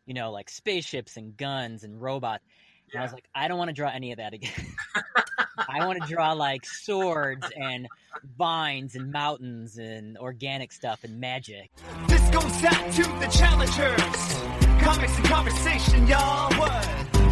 like spaceships and guns and robots. And Yeah. I was like, I don't want to draw any of that again. I want to draw like swords and vines and mountains and organic stuff and magic. This goes out to the challengers. Comics and conversation, y'all. What?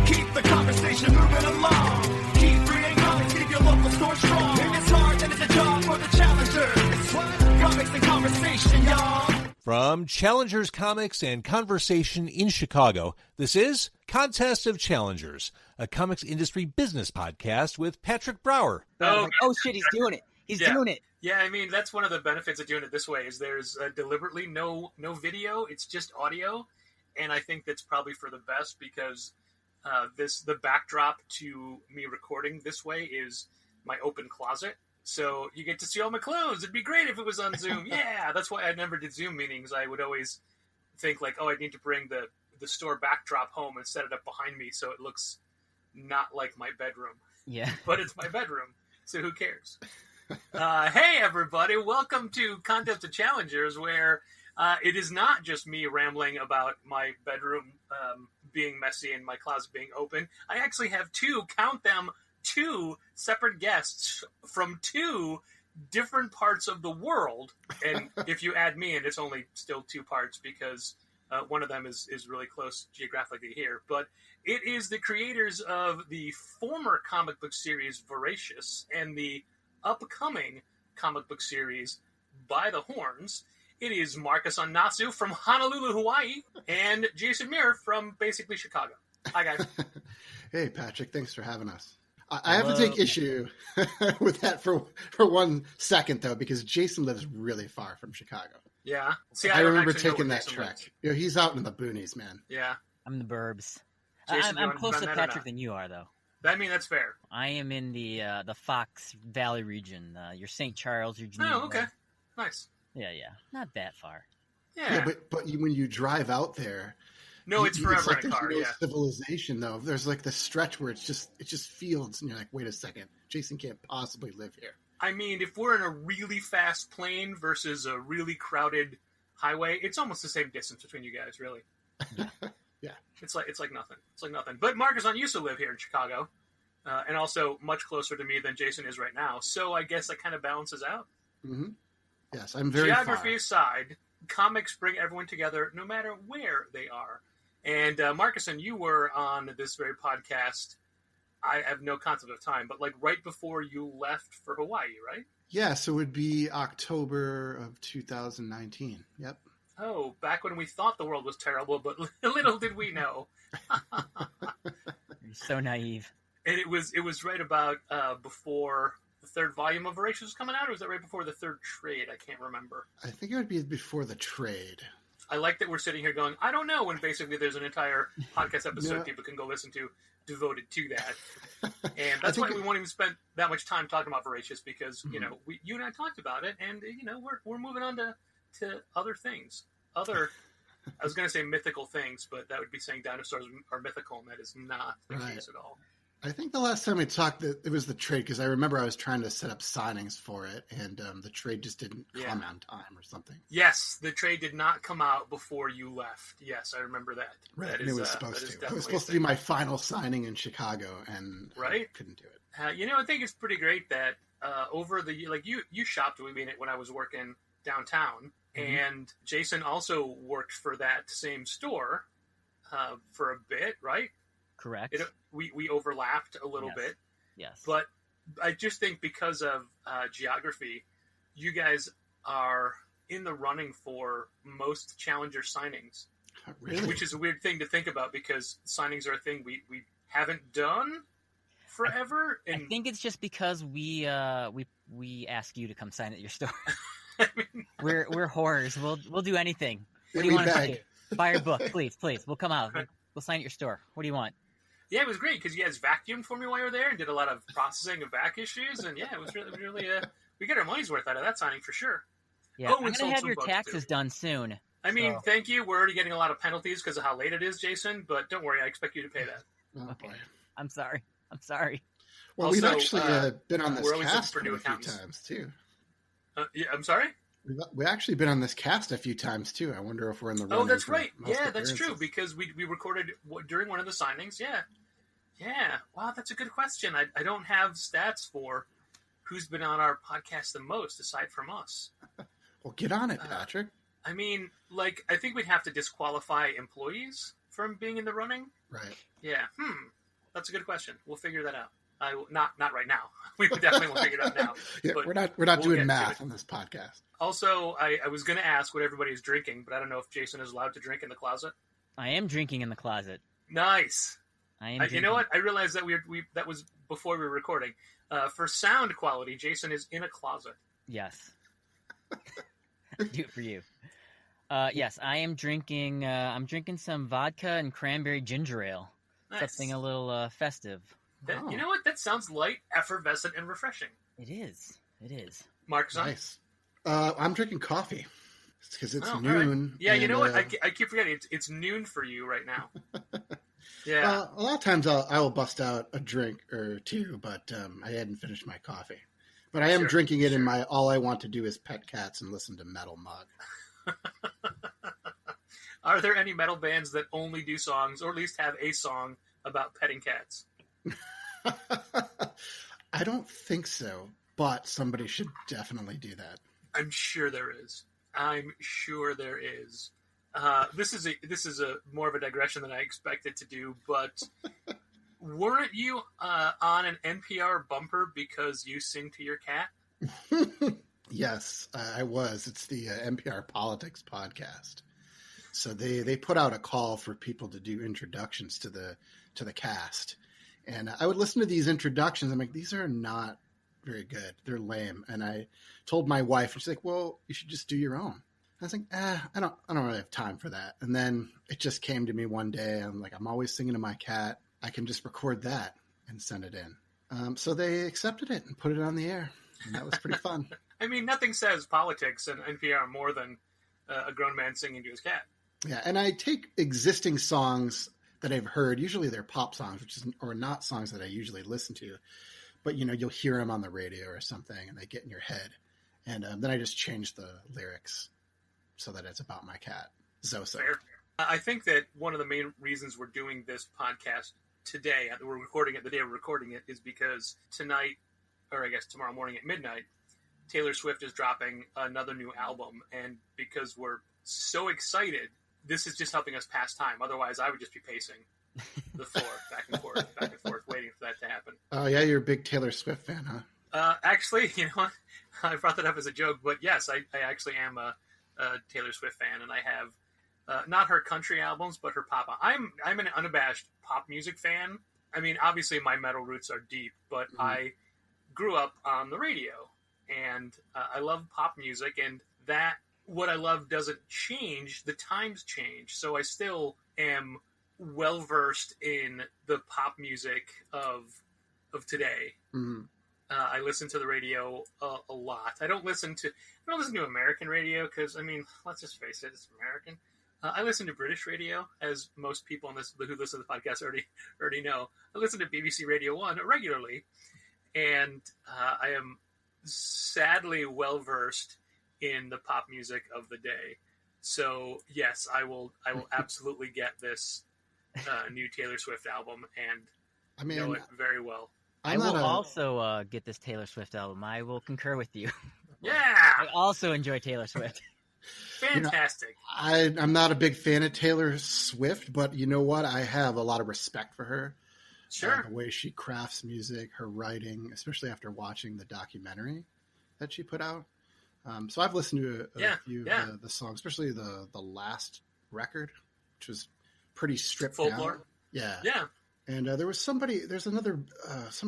Keep the conversation moving along. Keep reading comics, keep your local store strong. If it's hard, then it's a job for the challengers. What? Comics and conversation, y'all. From Challengers Comics and Conversation in Chicago, this is Contest of Challengers, a comics industry business podcast with Patrick Brower. Oh shit, he's doing it. He's doing it. Yeah, I mean, that's one of the benefits of doing it this way is there's deliberately no video. It's just audio. And I think that's probably for the best because the backdrop to me recording this way is my open closet. So you get to see all my clothes. It'd be great if it was on Zoom. Yeah, that's why I never did Zoom meetings. I would always think like, oh, I need to bring the store backdrop home and set it up behind me so it looks not like my bedroom. Yeah. But it's my bedroom, so who cares? Hey, everybody. Welcome to Contest of Challengers, where it is not just me rambling about my bedroom being messy and my closet being open. I actually have two separate guests from two different parts of the world. And if you add me in, it's only still two parts because one of them is really close geographically here. But it is the creators of the former comic book series VORACIOUS and the upcoming comic book series By the Horns. It is Markisan Naso from Honolulu, Hawaii, and Jason Muhr from basically Chicago. Hi, guys. Hey, Patrick. Thanks for having us. I have to take issue with that for 1 second, though, because Jason lives really far from Chicago. Yeah. See, I remember taking that trek. He's out in the boonies, man. Yeah. I'm in the burbs. Jason, I'm closer to Patrick than you are, though. I mean, that's fair. I am in the Fox Valley region. Your St. Charles, your Geneva. Oh, okay. Nice. Yeah. Not that far. Yeah. But when you drive out there... No, it's forever like in a car, no civilization, though. There's like this stretch where it's just fields, and you're like, wait a second, Jason can't possibly live here. I mean, if we're in a really fast plane versus a really crowded highway, it's almost the same distance between you guys, really. Yeah. It's like nothing. It's like nothing. But Markisan used to live here in Chicago, and also much closer to me than Jason is right now. So I guess that kind of balances out. Mm-hmm. Yes, I'm very Geography far. aside, comics bring everyone together no matter where they are. And Markisan, you were on this very podcast, I have no concept of time, but like right before you left for Hawaii, right? Yeah, so it would be October of 2019. Yep. Oh, back when we thought the world was terrible, but little did we know. You're so naive. And it was right about before the third volume of VORACIOUS was coming out, or was that right before the third trade? I can't remember. I think it would be before the trade. I like that we're sitting here going, I don't know, when basically there's an entire podcast episode people can go listen to devoted to that. And that's why we won't even spend that much time talking about VORACIOUS because, you and I talked about it, and, we're moving on to other things. I was going to say mythical things, but that would be saying dinosaurs are mythical, and that is not the case at all. I think the last time we talked, it was the trade, because I remember I was trying to set up signings for it, and the trade just didn't come on time or something. Yes, the trade did not come out before you left. Yes, I remember that. Right, that and is, it was supposed to. It was supposed to be be my final signing in Chicago, and I couldn't do it. I think it's pretty great that over the you shopped with me when I was working downtown, and Jason also worked for that same store for a bit, right? Correct. We overlapped a little bit. Yes. But I just think because of geography, you guys are in the running for most Challenger signings. Really? Which is a weird thing to think about because signings are a thing we haven't done forever. I think it's just because we ask you to come sign at your store. I mean, we're whores. We'll do anything. What do you want to do? Buy your book, please. We'll come out. We'll sign at your store. What do you want? Yeah, it was great because you guys vacuumed for me while you were there and did a lot of processing of back issues, and yeah, it was really we got our money's worth out of that signing for sure. Yeah, I'm gonna have your taxes done soon. I mean, thank you. We're already getting a lot of penalties because of how late it is, Jason. But don't worry, I expect you to pay that. Oh, okay, boy. I'm sorry. Well, also, we've actually been on this we're always cast looking for new a few accountants. times too. Yeah, I'm sorry. We've actually been on this cast a few times too. I wonder if we're in the running. Oh, that's for right. most Yeah, that's appearances. true because we recorded during one of the signings. Yeah. Yeah. Wow, that's a good question. I don't have stats for who's been on our podcast the most aside from us. Well, get on it, Patrick. I mean, like, I think we'd have to disqualify employees from being in the running. Right. Yeah. That's a good question. We'll figure that out. Not right now. We definitely won't figure it out now. Yeah, but we're not we'll doing get math to on this podcast. Also, I was going to ask what everybody is drinking, but I don't know if Jason is allowed to drink in the closet. I am drinking in the closet. Nice. I am. You know what? I realized that that was before we were recording. For sound quality, Jason is in a closet. Yes. Do it for you. Yes, I am drinking. I'm drinking some vodka and cranberry ginger ale. Nice. Something a little festive. You know what? That sounds light, effervescent, and refreshing. It is. It is. Markisan? Nice. I'm drinking coffee because it's noon. Right. Yeah, you know what? and, I keep forgetting. It's noon for you right now. Yeah. A lot of times I will bust out a drink or two, but I hadn't finished my coffee. But I am drinking it in my all I want to do is pet cats and listen to metal mug. Are there any metal bands that only do songs, or at least have a song about petting cats? I don't think so, but somebody should definitely do that. I'm sure there is. This is a more of a digression than I expected to do, but weren't you on an NPR bumper because you sing to your cat? Yes, I was. It's the NPR Politics podcast. So they put out a call for people to do introductions to the cast. And I would listen to these introductions. I'm like, these are not very good. They're lame. And I told my wife, and she's like, well, you should just do your own. I was like, I don't really have time for that. And then it just came to me one day. I'm like, I'm always singing to my cat. I can just record that and send it in. So they accepted it and put it on the air. And that was pretty fun. I mean, nothing says politics and NPR more than a grown man singing to his cat. Yeah, and I take existing songs that I've heard. Usually they're pop songs, or not songs that I usually listen to. But, you'll hear them on the radio or something, and they get in your head. And then I just change the lyrics so that it's about my cat, Zosa. Fair. I think that one of the main reasons we're doing this podcast today, we're recording it the day we're recording it, is because tonight, or I guess tomorrow morning at midnight, Taylor Swift is dropping another new album. And because we're so excited, this is just helping us pass time. Otherwise, I would just be pacing the floor back and forth, waiting for that to happen. Oh, yeah, you're a big Taylor Swift fan, huh? Actually, you know what? I brought that up as a joke, but yes, I actually am a Taylor Swift fan, and I have not her country albums, but her pop. I'm an unabashed pop music fan. I mean, obviously my metal roots are deep, but I grew up on the radio, and I love pop music, and that what I love doesn't change. The times change, so I still am well versed in the pop music of today. Mm-hmm. I listen to the radio a lot. I don't listen to American radio because, I mean, let's just face it, it's American. I listen to British radio, as most people who listen to the podcast already know. I listen to BBC Radio 1 regularly, and I am sadly well versed in the pop music of the day. So yes, I will absolutely get this new Taylor Swift album, and know it very well. I will also get this Taylor Swift album. I will concur with you. Yeah! I also enjoy Taylor Swift. Fantastic. I'm not a big fan of Taylor Swift, but you know what? I have a lot of respect for her. Sure. The way she crafts music, her writing, especially after watching the documentary that she put out. So I've listened to a few of the songs, especially the last record, which was pretty stripped down. Folklore. Yeah. Yeah. And some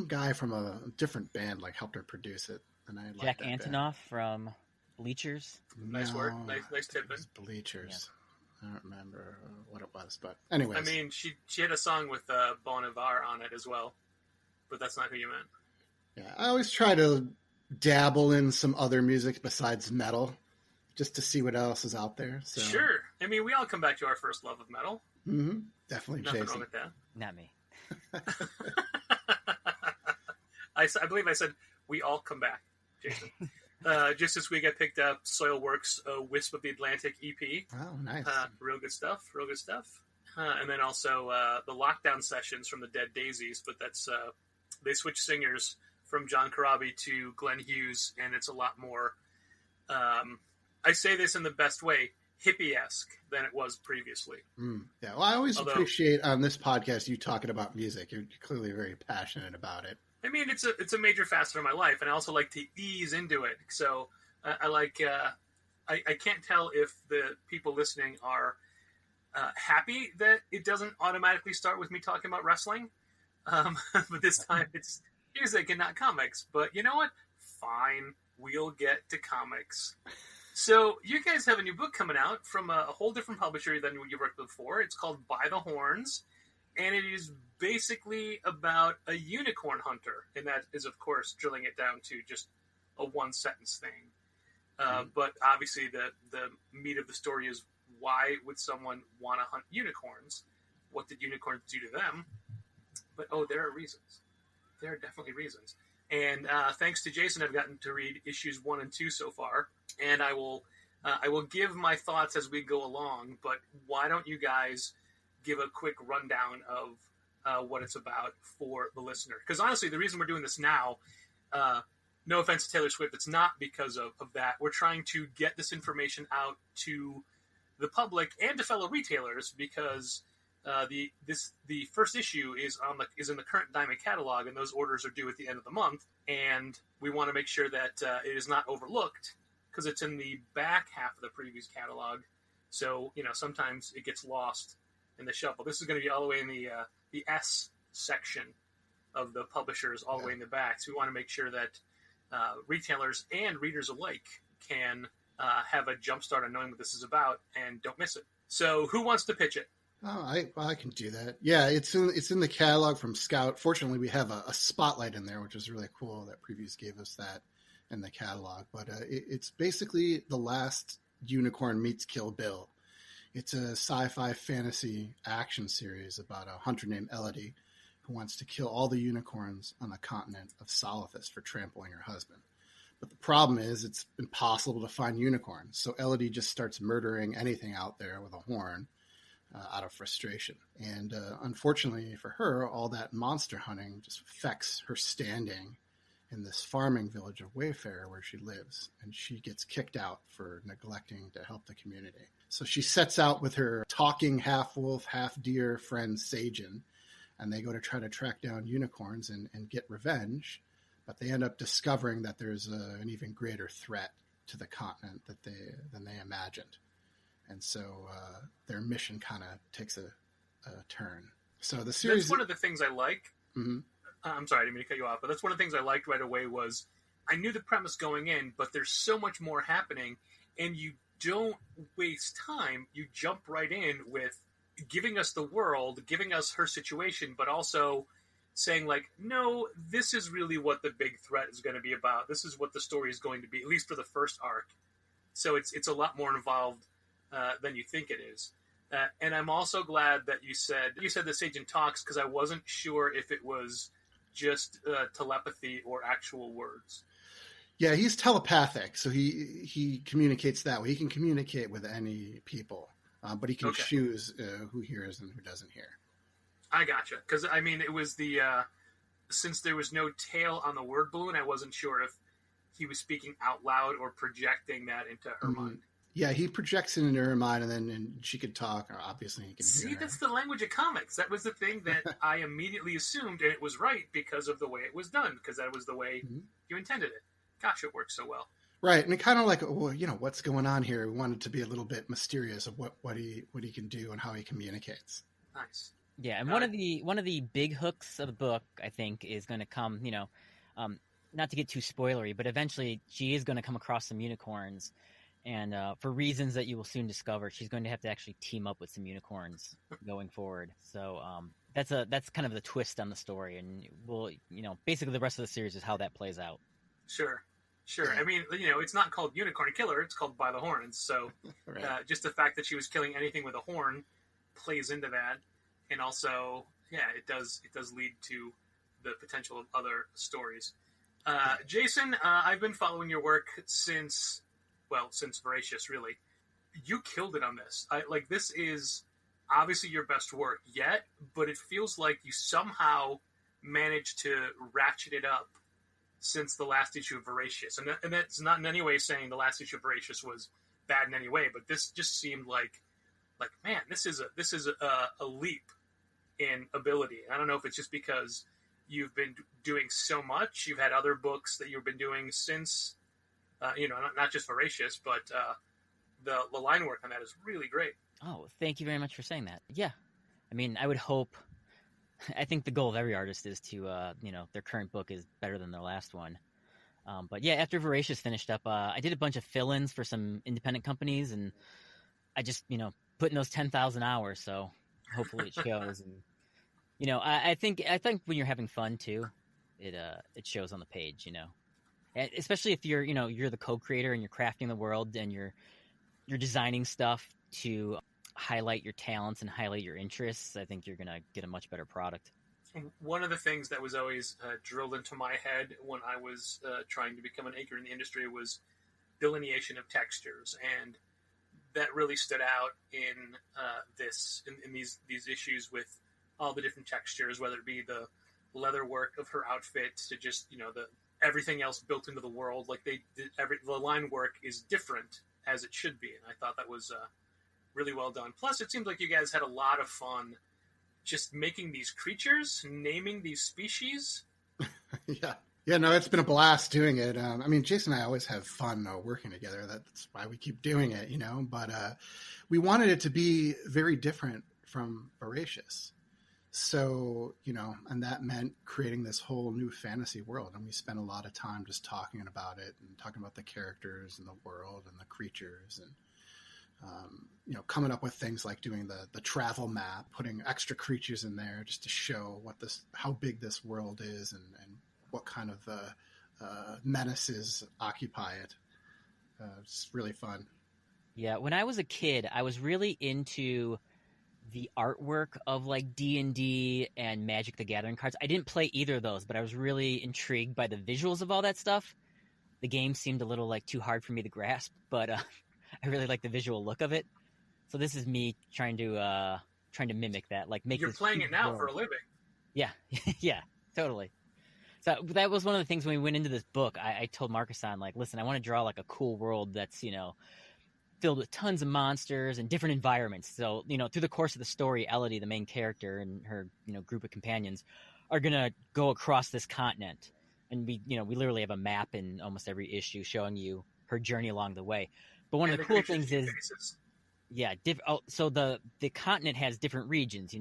guy from a different band helped her produce it. And I like Jack that Antonoff band. from Bleachers. Nice work. Nice tidbit. Bleachers. Yeah. I don't remember what it was, but anyways. I mean, she had a song with Bon Iver on it as well, but that's not who you meant. Yeah, I always try to dabble in some other music besides metal, just to see what else is out there. So. Sure. I mean, we all come back to our first love of metal. Mm-hmm. Definitely, Nothing Jason. wrong with that. Not me. I believe I said we all come back, Jason. Just this week, I picked up Soilworks' Wisp of the Atlantic EP. Oh, nice. Real good stuff. And then also the Lockdown Sessions from the Dead Daisies, but that's they switched singers from John Corabi to Glenn Hughes, and it's a lot more, I say this in the best way, hippie-esque than it was previously. Yeah, well, I always appreciate on this podcast you talking about music. You're clearly very passionate about it. I mean, it's a major facet of my life, and I also like to ease into it. So I can't tell if the people listening are happy that it doesn't automatically start with me talking about wrestling. But this time it's music and not comics. But you know what? Fine. We'll get to comics. So you guys have a new book coming out from a whole different publisher than you worked with before. It's called By the Horns, and it is basically about a unicorn hunter. And that is, of course, drilling it down to just a one-sentence thing. But obviously the meat of the story is, why would someone want to hunt unicorns? What did unicorns do to them? But, there are reasons. There are definitely reasons. And thanks to Jason, I've gotten to read issues 1 and 2 so far. And I will give my thoughts as we go along. But why don't you guys give a quick rundown of what it's about for the listener? Because honestly, the reason we're doing this now, no offense to Taylor Swift, it's not because of that. We're trying to get this information out to the public and to fellow retailers, because the first issue is in the current Diamond catalog, and those orders are due at the end of the month, and we want to make sure that it is not overlooked, because it's in the back half of the previous catalog. So sometimes it gets lost in the shuffle. This is going to be all the way in the S section of the publishers, all the way in the back. So we want to make sure that retailers and readers alike can have a jump start on knowing what this is about and don't miss it. So who wants to pitch it? Oh, I can do that. Yeah, it's in the catalog from Scout. Fortunately, we have a spotlight in there, which is really cool. That Previews gave us that in the catalog. But it's basically the last unicorn meets Kill Bill. It's a sci-fi fantasy action series about a hunter named Elodie who wants to kill all the unicorns on the continent of Salathis for trampling her husband. But the problem is it's impossible to find unicorns. So Elodie just starts murdering anything out there with a horn out of frustration. And unfortunately for her, all that monster hunting just affects her standing in this farming village of Wayfarer where she lives. And she gets kicked out for neglecting to help the community. So she sets out with her talking half-wolf, half-deer friend Sajen. And they go to try to track down unicorns and get revenge. But they end up discovering that there's an even greater threat to the continent than they imagined. And so their mission kind of takes a turn. So the series... That's one of the things I like. Mm-hmm. I'm sorry, I didn't mean to cut you off, but that's one of the things I liked right away was I knew the premise going in, but there's so much more happening, and you don't waste time. You jump right in with giving us the world, giving us her situation, but also saying, like, no, this is really what the big threat is going to be about. This is what the story is going to be, at least for the first arc. So it's a lot more involved than you think it is. And I'm also glad that you said that Sajen talks, because I wasn't sure if it was just telepathy or actual words. Yeah, he's telepathic, so he communicates that way. He can communicate with any people, but he can choose who hears and who doesn't hear. I gotcha. Because, I mean, it was since there was no tail on the word balloon, I wasn't sure if he was speaking out loud or projecting that into her mind. Yeah, he projects it into her mind, and then she could talk. Or obviously, he can hear her. That's the language of comics. That was the thing that I immediately assumed, and it was right because of the way it was done, because that was the way you intended it. Gosh, it worked so well. Right, and it kind of like, well, what's going on here? We wanted to be a little bit mysterious of what he can do and how he communicates. Nice. Yeah, and one of the big hooks of the book, I think, is going to come. Not to get too spoilery, but eventually she is going to come across some unicorns. And for reasons that you will soon discover, she's going to have to actually team up with some unicorns going forward. So that's kind of the twist on the story. And basically the rest of the series is how that plays out. Sure. I mean, it's not called Unicorn Killer. It's called By the Horns. So right. Just the fact that she was killing anything with a horn plays into that. And also, it does lead to the potential of other stories. Jason, I've been following your work since Voracious, really. You killed it on this. This is obviously your best work yet, but it feels like you somehow managed to ratchet it up since the last issue of Voracious. And that's not in any way saying the last issue of Voracious was bad in any way, but this just seemed like man, this is a leap in ability. I don't know if it's just because you've been doing so much. You've had other books that you've been doing since, not just Voracious, but the line work on that is really great. Oh, thank you very much for saying that. Yeah. I mean, I think the goal of every artist is to, their current book is better than their last one. But yeah, after Voracious finished up, I did a bunch of fill-ins for some independent companies, and I just, put in those 10,000 hours. So hopefully it shows. And, I think when you're having fun too, it shows on the page, and especially if you're the co-creator and you're crafting the world and you're designing stuff to highlight your talents and highlight your interests. I think you're going to get a much better product. One of the things that was always drilled into my head when I was trying to become an anchor in the industry was delineation of textures, and that really stood out in these issues with all the different textures, whether it be the leather work of her outfit to just the everything else built into the world. Like the line work is different as it should be, and I thought that was really well done. Plus, it seems like you guys had a lot of fun just making these creatures, naming these species. Yeah, no, it's been a blast doing it. Jason and I always have fun working together. That's why we keep doing it, But we wanted it to be very different from Voracious. So, and that meant creating this whole new fantasy world. And we spent a lot of time just talking about it and talking about the characters and the world and the creatures and, coming up with things like doing the travel map, putting extra creatures in there just to show how big this world is and what kind of menaces occupy it. It's really fun. Yeah, when I was a kid, I was really into the artwork of like D&D and Magic the Gathering cards. I didn't play either of those, but I was really intrigued by the visuals of all that stuff. The game seemed a little too hard for me to grasp, but I really like the visual look of it. So this is me trying to mimic that. Make You're playing it now for a living. Yeah, yeah, totally. So that was one of the things when we went into this book. I told Markisan, listen, I want to draw a cool world that's filled with tons of monsters and different environments. So through the course of the story, Elodie, the main character, and her group of companions are gonna go across this continent, and we literally have a map in almost every issue showing you her journey along the way. But one of the cool things is, so the continent has different regions,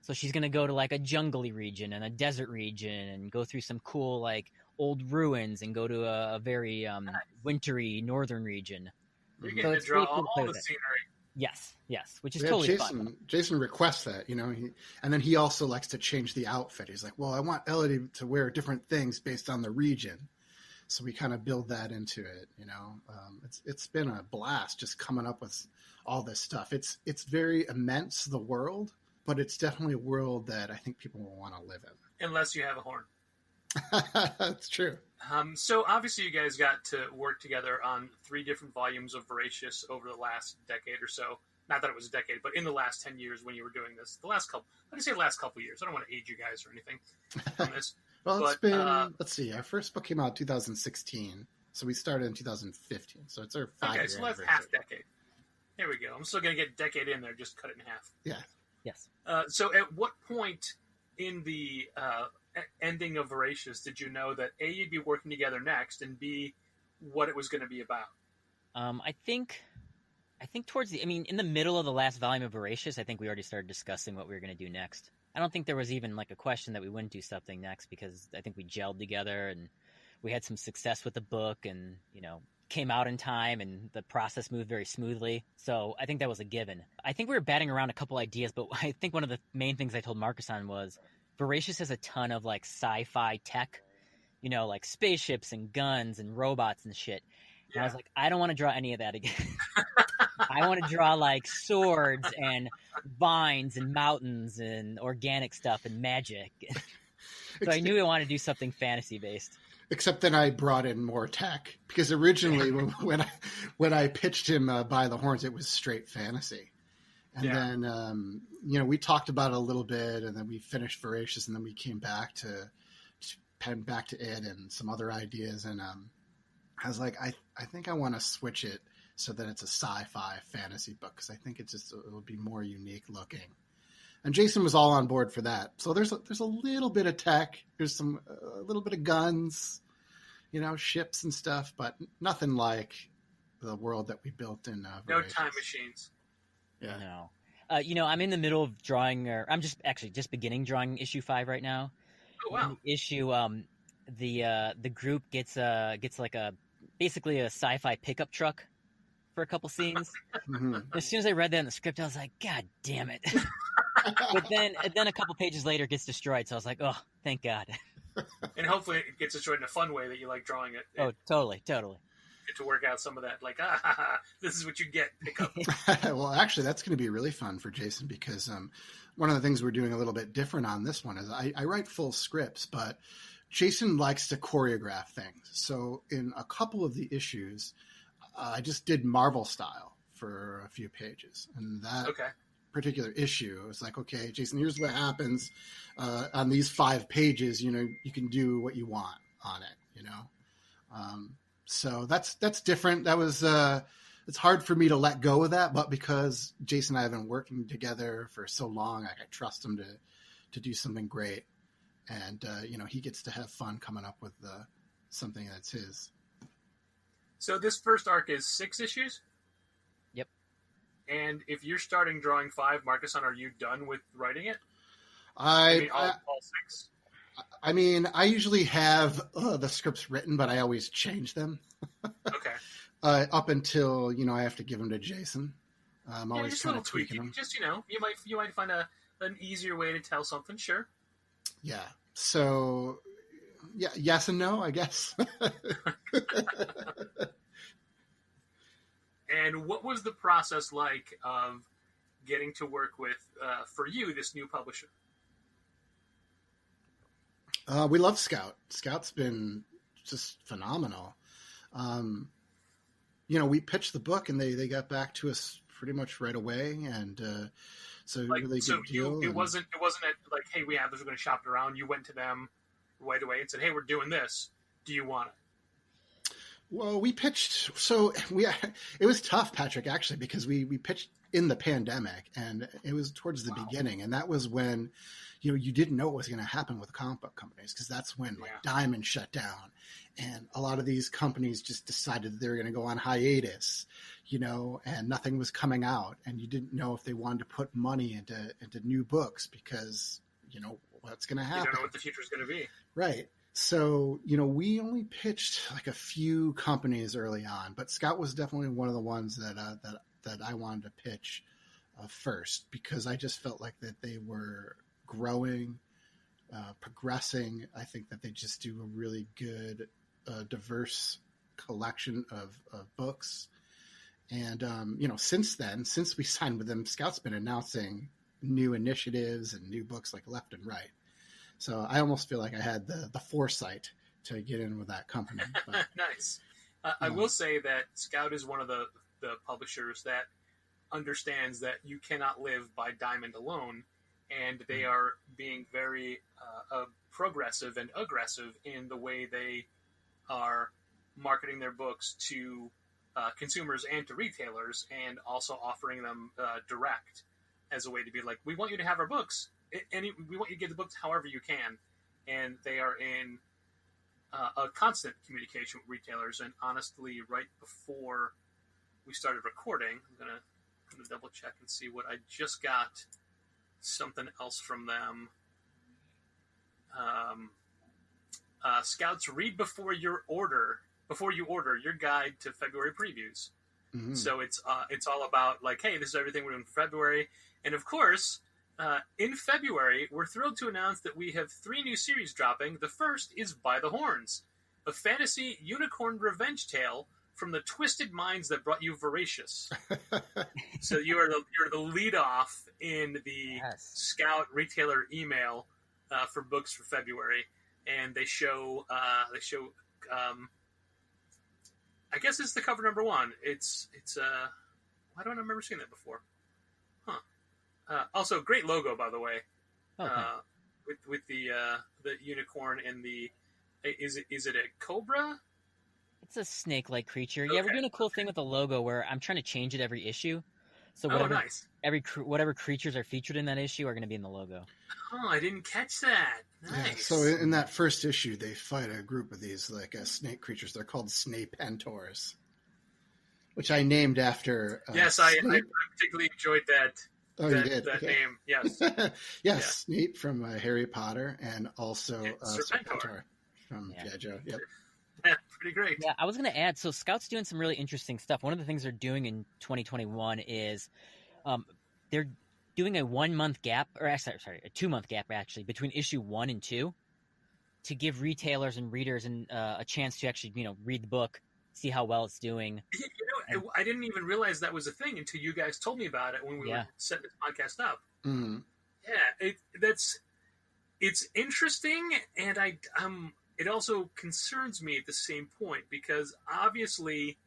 So she's going to go to a jungly region and a desert region and go through some cool old ruins and go to a very wintry northern region. You're getting to draw all the scenery. Yes, which is totally fun. fun. Jason requests that, and then he also likes to change the outfit. He's like, well, I want Elodie to wear different things based on the region. So we kind of build that into it, It's been a blast just coming up with all this stuff. It's very immense, the world, but it's definitely a world that I think people will want to live in. Unless you have a horn. That's true. So obviously you guys got to work together on 3 different volumes of Voracious over the last decade or so. Not that it was a decade, but in the last 10 years when you were doing this. Last couple years. I don't want to age you guys or anything on this. Well, it's been, let's see, our first book came out in 2016, so we started in 2015, so it's our 5-year Okay, so that's half decade. There we go. I'm still going to get decade in there, just cut it in half. Yeah. Yes. So at what point in the ending of Voracious did you know that A, you'd be working together next, and B, what it was going to be about? I think towards in the middle of the last volume of Voracious, I think we already started discussing what we were going to do next. I don't think there was even a question that we wouldn't do something next, because I think we gelled together and we had some success with the book and, came out in time and the process moved very smoothly. So I think that was a given. I think we were batting around a couple ideas, but I think one of the main things I told Markisan was Voracious has a ton of sci-fi tech, spaceships and guns and robots and shit. And yeah. I was like, I don't want to draw any of that again. I want to draw swords and vines and mountains and organic stuff and magic. So I knew I wanted to do something fantasy based. Except then I brought in more tech because originally when I pitched him By the Horns, it was straight fantasy. And then, we talked about it a little bit, and then we finished Voracious, and then we came back to it and some other ideas. And I was like, I think I want to switch it so that it's a sci-fi fantasy book, because I think it'll be more unique looking. And Jason was all on board for that. So there's a little bit of tech. There's a little bit of guns, ships and stuff, but nothing like the world that we built in no Voracious. time machines. Yeah. No. I'm in the middle of drawing, or I'm just beginning drawing issue 5 right now. Oh wow! In the issue, the group gets basically a sci-fi pickup truck for a couple scenes. Mm-hmm. As soon as I read that in the script, I was like, God damn it! But then a couple pages later, it gets destroyed. So I was like, oh, thank God. And hopefully it gets destroyed in a fun way that you like drawing it. Oh, totally. Get to work out some of that, like, this is what you get. Pick up. Well, actually, that's going to be really fun for Jason, because one of the things we're doing a little bit different on this one is I write full scripts, but Jason likes to choreograph things. So in a couple of the issues, I just did Marvel style for a few pages. And that particular issue, it was like, okay, Jason, here's what happens on these 5 pages. You can do what you want on it, So that's different. That was it's hard for me to let go of that, but because Jason and I have been working together for so long, I trust him to do something great, and he gets to have fun coming up with something that's his. So this first arc is 6 issues? Yep. And if you're starting drawing 5, Markisan, are you done with writing it? All 6? I mean, I usually have the scripts written, but I always change them. Okay. Up until I have to give them to Jason. I'm always just kind a of little tweaking them. Just you might find an easier way to tell something. Sure. Yeah. So, yeah, yes and no, I guess. And what was the process like of getting to work with, for you, this new publisher? We love Scout. Scout's been just phenomenal. We pitched the book, and they got back to us pretty much right away, and so really good deal. It wasn't like, hey, we have this, we're going to shop it around. You went to them right away and said, hey, we're doing this. Do you want it? Well, we pitched. So it was tough, Patrick, actually, because we pitched in the pandemic, and it was towards the beginning, and that was when you didn't know what was going to happen with comic book companies, because that's when Diamond shut down, and a lot of these companies just decided that they were going to go on hiatus, and nothing was coming out, and you didn't know if they wanted to put money into new books, because what's going to happen. You don't know what the future is going to be. Right. So, we only pitched like a few companies early on, but Scout was definitely one of the ones that I wanted to pitch first, because I just felt like that they were growing, progressing. I think that they just do a really good, diverse collection of books. And, since we signed with them, Scout's been announcing new initiatives and new books like left and right. So I almost feel like I had the foresight to get in with that company. But, nice. I will say that Scout is one of the publishers that understands that you cannot live by Diamond alone, and they are being very progressive and aggressive in the way they are marketing their books to consumers and to retailers, and also offering them direct as a way to be like, we want you to have our books. We want you to get the books however you can, and they are in a constant communication with retailers. And honestly, right before we started recording, I'm gonna double check and see what I just got. Something else from them. Scouts, read before you order your guide to February previews. Mm-hmm. So it's all about like, hey, this is everything we're doing for February, and of course. In February, we're thrilled to announce that we have 3 new series dropping. The first is By the Horns, a fantasy unicorn revenge tale from the twisted minds that brought you Voracious. So you're the lead off in the Scout retailer email for books for February, and they show I guess it's the cover number one. It's why don't I remember seeing that before? Huh. Also, great logo, by the way. Oh, With the unicorn and the is it a cobra? it's a snake-like creature. Yeah, we're Okay. doing a cool thing with the logo where I'm trying to change it every issue. So Oh, nice. whatever creatures are featured in that issue are going to be in the logo. Oh, I didn't catch that. Nice. Yeah, so in that first issue, they fight a group of these snake creatures. They're called Snapentors, which I named after. Yes, I particularly enjoyed that. Oh, you did? That Okay. name, yes. Yes, Yeah. Snape from Harry Potter, and also Serpentor from G.I. Joe. Yep. Yeah, pretty great. Yeah, I was going to add, so Scout's doing some really interesting stuff. One of the things they're doing in 2021 is they're doing a 1 month gap, or sorry, a 2 month gap actually, between issue 1 and 2 to give retailers and readers a chance to actually, read the book, see how well it's doing. I didn't even realize that was a thing until you guys told me about it when we were setting this podcast up. Mm-hmm. Yeah, it's interesting, and it also concerns me at the same point because obviously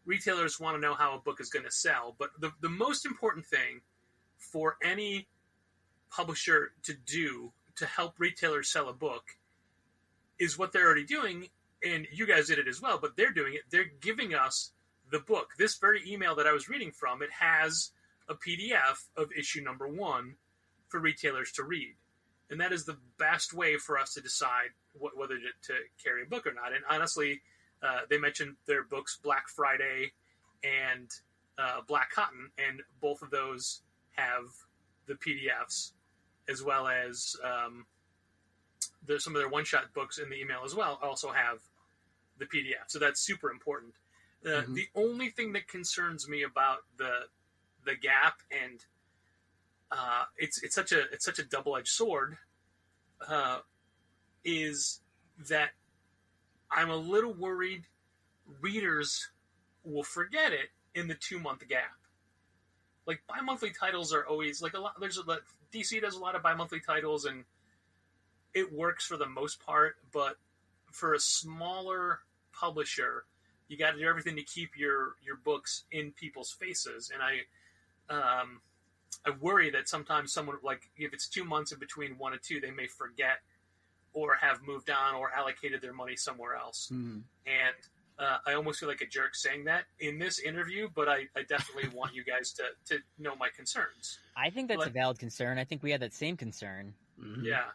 retailers want to know how a book is going to sell, but the most important thing for any publisher to do to help retailers sell a book is what they're already doing, and you guys did it as well, but they're doing it. They're giving us the book. This very email that I was reading from, it has a PDF of issue number 1 for retailers to read. And that is the best way for us to decide whether to carry a book or not. And honestly, they mentioned their books Black Friday and Black Cotton, and both of those have the PDFs, as well as some of their one-shot books in the email as well also have the PDF. So that's super important. The only thing that concerns me about the gap, and it's such a double-edged sword, is that I'm a little worried readers will forget it in the 2 month gap. Like bi-monthly titles are always like DC does a lot of bi-monthly titles, and it works for the most part. But for a smaller publisher, you got to do everything to keep your books in people's faces, and I worry that sometimes someone, like if it's 2 months in between 1 and 2, they may forget or have moved on or allocated their money somewhere else. Mm-hmm. And I almost feel like a jerk saying that in this interview, but I definitely want you guys to know my concerns. I think that's a valid concern. I think we had that same concern. Mm-hmm. Yeah.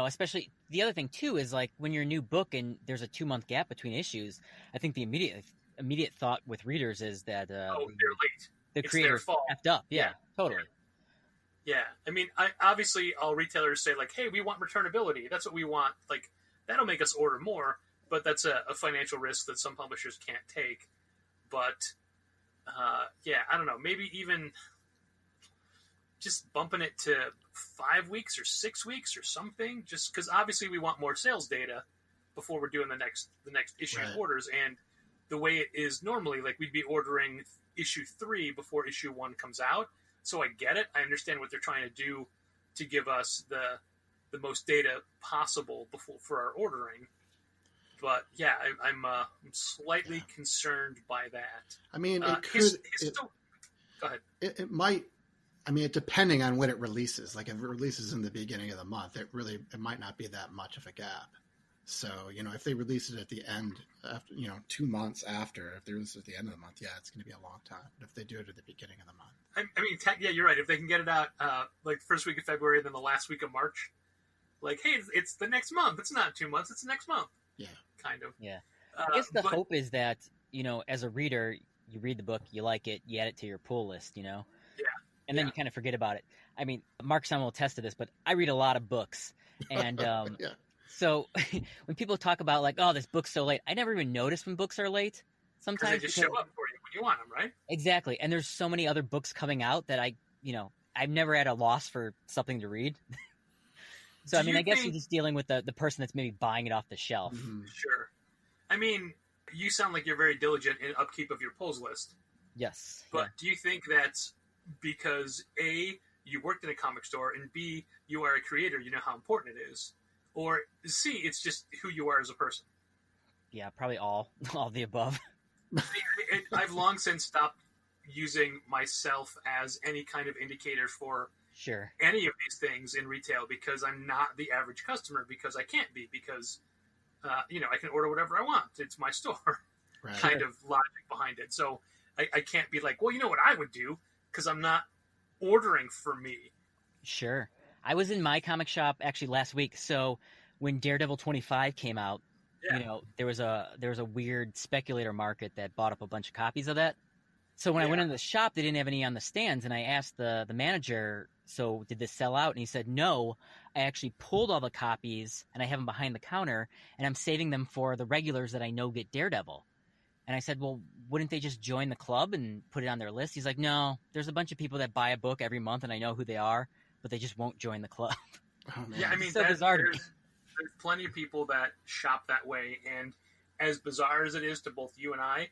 Especially the other thing too is like when you're a new book and there's a 2 month gap between issues, I think the immediate thought with readers is that they're late. The It's creator their fault. effed up. Yeah, totally. Yeah, I mean, obviously all retailers say like, "Hey, we want returnability. That's what we want." Like, that'll make us order more, but that's a financial risk that some publishers can't take. But yeah, I don't know. Maybe even just bumping it to 5 weeks or 6 weeks or something. Just because obviously we want more sales data before we're doing the next issue Right. orders, and the way it is normally, like we'd be ordering issue 3 before issue 1 comes out. So I get it. I understand what they're trying to do to give us the most data possible for our ordering. But yeah, I'm slightly concerned by that. I mean, it could. Go ahead. It might. I mean, depending on when it releases. Like if it releases in the beginning of the month, it might not be that much of a gap. So, if they release it at the end, after 2 months after, if they release it at the end of the month, yeah, it's going to be a long time. But if they do it at the beginning of the month. I mean, yeah, you're right. If they can get it out like the first week of February, then the last week of March, like, hey, it's the next month. It's not 2 months. It's the next month. Yeah. Kind of. Yeah. I guess the hope is that, as a reader, you read the book, you like it, you add it to your pull list, Yeah. And then you kind of forget about it. I mean, Markisan will attest to this, but I read a lot of books. And Yeah. so when people talk about like, oh, this book's so late, I never even notice when books are late. Because Sometimes they just show up for you when you want them, right? Exactly. And there's so many other books coming out that I've never had a loss for something to read. So, I guess you're just dealing with the person that's maybe buying it off the shelf. Mm-hmm. Sure. I mean, you sound like you're very diligent in upkeep of your pulls list. Yes. But do you think that's because A, you worked in a comic store, and B, you are a creator, you know how important it is? Or C, it's just who you are as a person. Yeah, probably all the above. I've long since stopped using myself as any kind of indicator for Sure. any of these things in retail, because I'm not the average customer, because I can't be, because I can order whatever I want. It's my store. Right. Kind of logic behind it. So I can't be like, well, you know what I would do, because I'm not ordering for me. Sure. I was in my comic shop actually last week. So when Daredevil 25 came out, Yeah. there was a weird speculator market that bought up a bunch of copies of that. So when I went into the shop, they didn't have any on the stands, and I asked the manager, so did this sell out? And he said, no, I actually pulled all the copies, and I have them behind the counter, and I'm saving them for the regulars that I know get Daredevil. And I said, well, wouldn't they just join the club and put it on their list? He's like, no, there's a bunch of people that buy a book every month, and I know who they are, but they just won't join the club. Oh, man. Yeah, I mean, So bizarre to me. there's plenty of people that shop that way, and as bizarre as it is to both you and I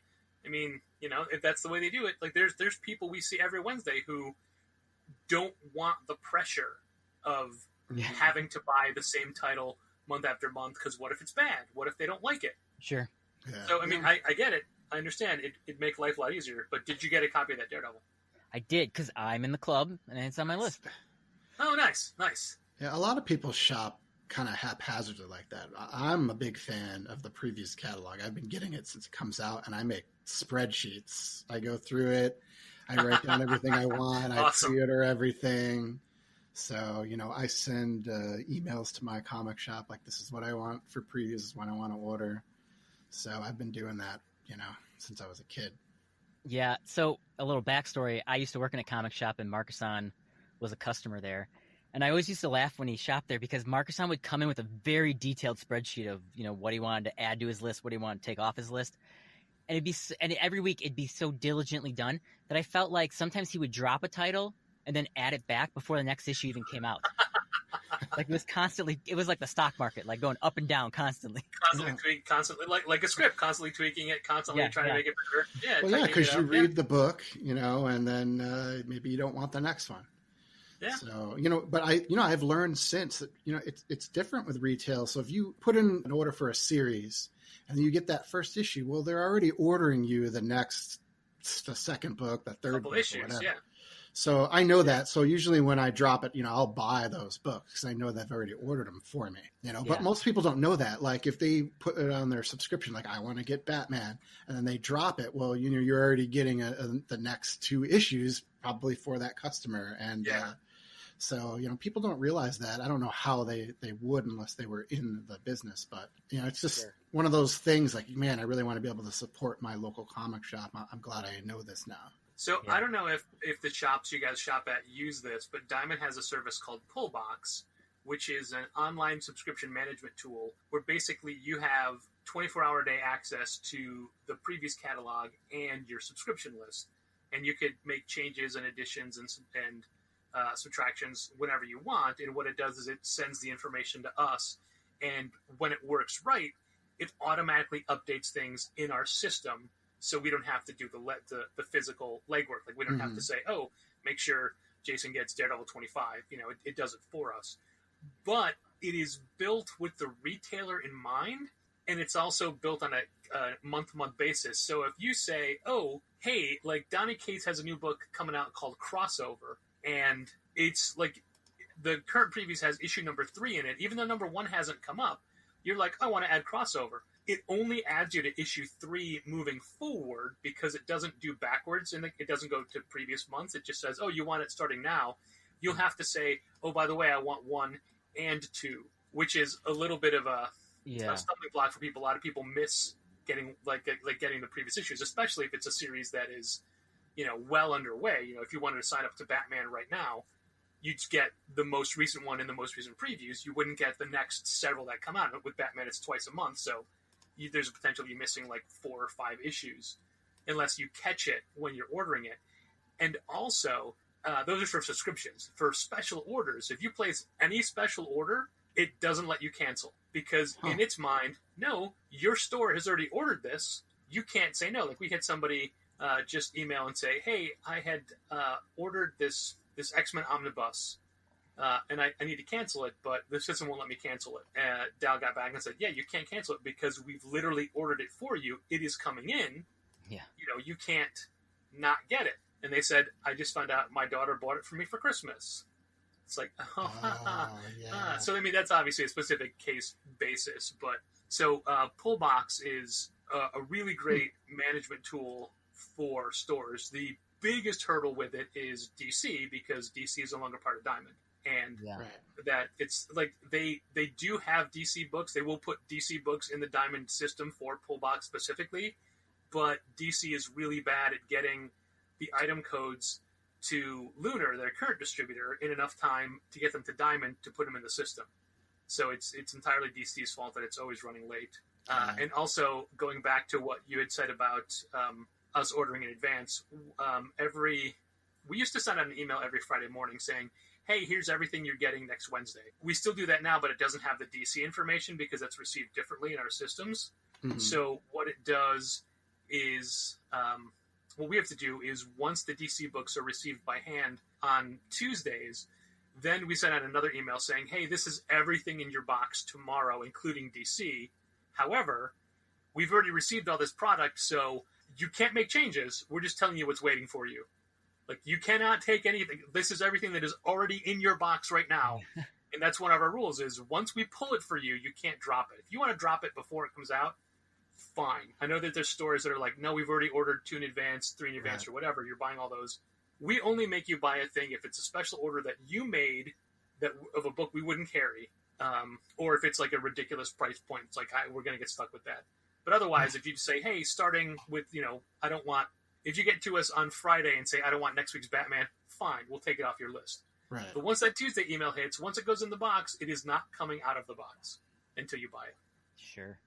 mean, if that's the way they do it, like there's people we see every Wednesday who don't want the pressure of having to buy the same title month after month, because what if it's bad? What if they don't like it? Sure. Yeah. So, I mean, I get it. I understand. It'd make life a lot easier, but did you get a copy of that Daredevil? I did, because I'm in the club, and it's on my list. Oh, nice. Yeah, a lot of people shop kind of haphazardly like that. I'm a big fan of the previous catalog. I've been getting it since it comes out, and I make spreadsheets. I go through it. I write down everything I want. Awesome. I pre-order everything. So, I send emails to my comic shop, like, this is what I want for previews, this is what I want to order. So I've been doing that, since I was a kid. Yeah, so a little backstory. I used to work in a comic shop, and Markisan was a customer there. And I always used to laugh when he shopped there, because Markisan would come in with a very detailed spreadsheet of, what he wanted to add to his list, what he wanted to take off his list. And every week it'd be so diligently done that I felt like sometimes he would drop a title and then add it back before the next issue even came out. Like it was like the stock market, like going up and down constantly. Constantly like a script, constantly tweaking it, constantly trying to make it better. Yeah, well, yeah, because you read the book, and then maybe you don't want the next one. Yeah. So, but I've learned since that, it's different with retail. So if you put in an order for a series and you get that first issue, well, they're already ordering you the second book, the third book, issues, or whatever. yeah. So I know that. So usually when I drop it, I'll buy those books because I know they've already ordered them for me, but most people don't know that. Like if they put it on their subscription, like I want to get Batman, and then they drop it. Well, you're already getting the next 2 issues probably for that customer. And, so, people don't realize that. I don't know how they would unless they were in the business. But, it's just one of those things like, man, I really want to be able to support my local comic shop. I'm glad I know this now. So I don't know if the shops you guys shop at use this, but Diamond has a service called Pullbox, which is an online subscription management tool where basically you have 24-hour day access to the previous catalog and your subscription list. And you could make changes and additions and subtractions whenever you want. And what it does is it sends the information to us. And when it works right, it automatically updates things in our system. So we don't have to do the physical legwork. Like we don't have to say, oh, make sure Jason gets Daredevil 25. It does it for us. But it is built with the retailer in mind, and it's also built on a month-to-month basis. So if you say, oh, hey, like Donny Cates has a new book coming out called Crossover, and it's like the current previews has issue number 3 in it, even though number 1 hasn't come up, you're like, I want to add Crossover. It only adds you to issue 3 moving forward because it doesn't do backwards and it doesn't go to previous months. It just says, oh, you want it starting now. You'll have to say, oh, by the way, I want 1 and 2, which is a little bit of a stumbling block for people. A lot of people miss getting getting the previous issues, especially if it's a series that is, well underway. If you wanted to sign up to Batman right now, you'd get the most recent one in the most recent previews. You wouldn't get the next several that come out. With Batman, it's twice a month, so there's a potential you're missing like 4 or 5 issues unless you catch it when you're ordering it. And also, those are for subscriptions. For special orders, if you place any special order, it doesn't let you cancel because in its mind, no, your store has already ordered this. You can't say no. Like we had somebody just email and say, hey, I had ordered this X-Men omnibus and I need to cancel it, but the system won't let me cancel it. Dal got back and said, yeah, you can't cancel it because we've literally ordered it for you. It is coming in. Yeah. You can't not get it. And they said, I just found out my daughter bought it for me for Christmas. It's like, yeah. So, I mean, that's obviously a specific case basis. But so Pullbox is a really great management tool for stores. The biggest hurdle with it is DC, because DC is no longer part of Diamond. And that it's like they do have DC books. They will put DC books in the Diamond system for Pullbox specifically. But DC is really bad at getting the item codes to Lunar, their current distributor, in enough time to get them to Diamond to put them in the system. So it's entirely DC's fault that it's always running late. And also, going back to what you had said about us ordering in advance, we used to send out an email every Friday morning saying, hey, here's everything you're getting next Wednesday. We still do that now, but it doesn't have the DC information because that's received differently in our systems. Mm-hmm. So what it does is, what we have to do is, once the DC books are received by hand on Tuesdays, then we send out another email saying, hey, this is everything in your box tomorrow, including DC. However, we've already received all this product, so you can't make changes. We're just telling you what's waiting for you. Like, you cannot take anything. This is everything that is already in your box right now. And that's one of our rules is, once we pull it for you, you can't drop it. If you want to drop it before it comes out, fine. I know that there's stores that are like, no, we've already ordered 2 in advance, 3 in advance, or whatever. You're buying all those. We only make you buy a thing if it's a special order that you made that of a book we wouldn't carry, or if it's like a ridiculous price point. It's like, we're going to get stuck with that. But otherwise, if you say, hey, starting with, I don't want, if you get to us on Friday and say, I don't want next week's Batman, fine, we'll take it off your list. Right. But once that Tuesday email hits, once it goes in the box, it is not coming out of the box until you buy it. Sure.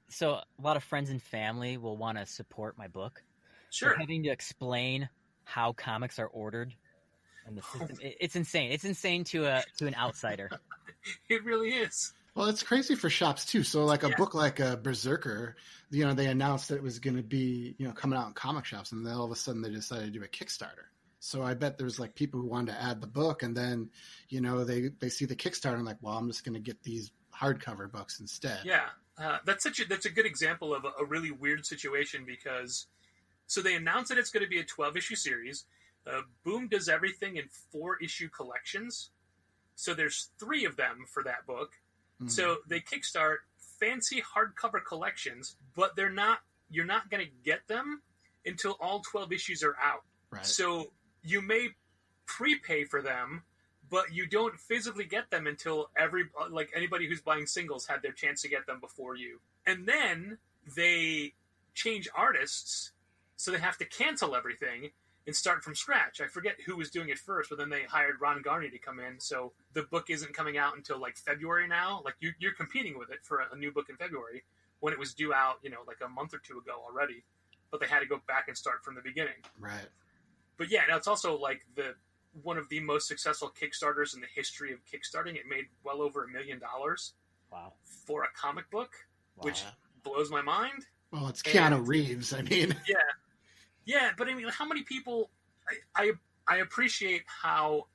So a lot of friends and family will want to support my book. Sure. So having to explain how comics are ordered in the system, it's insane. It's insane to an outsider. It really is. Well, it's crazy for shops too. So like a book like Berserker, they announced that it was going to be, coming out in comic shops, and then all of a sudden they decided to do a Kickstarter. So I bet there's like people who wanted to add the book, and then, they see the Kickstarter and like, well, I'm just going to get these hardcover books instead. Yeah. That's a good example of a really weird situation, because so they announced that it's going to be a 12-issue series. Boom does everything in 4-issue collections. So there's 3 of them for that book. Mm-hmm. So they kickstart fancy hardcover collections, but you're not going to get them until all 12 issues are out. Right. So you may prepay for them, but you don't physically get them until anybody who's buying singles had their chance to get them before you. And then they change artists, so they have to cancel everything and start from scratch. I forget who was doing it first, but then they hired Ron Garney to come in. So the book isn't coming out until like February now. Like you're competing with it for a new book in February when it was due out, like a month or 2 ago already. But they had to go back and start from the beginning. Right. But yeah, now it's also like one of the most successful Kickstarters in the history of Kickstarting. It made well over $1 million. Wow. For a comic book, which blows my mind. Well, it's Keanu Reeves. I mean, yeah, but I mean, how many people? I appreciate how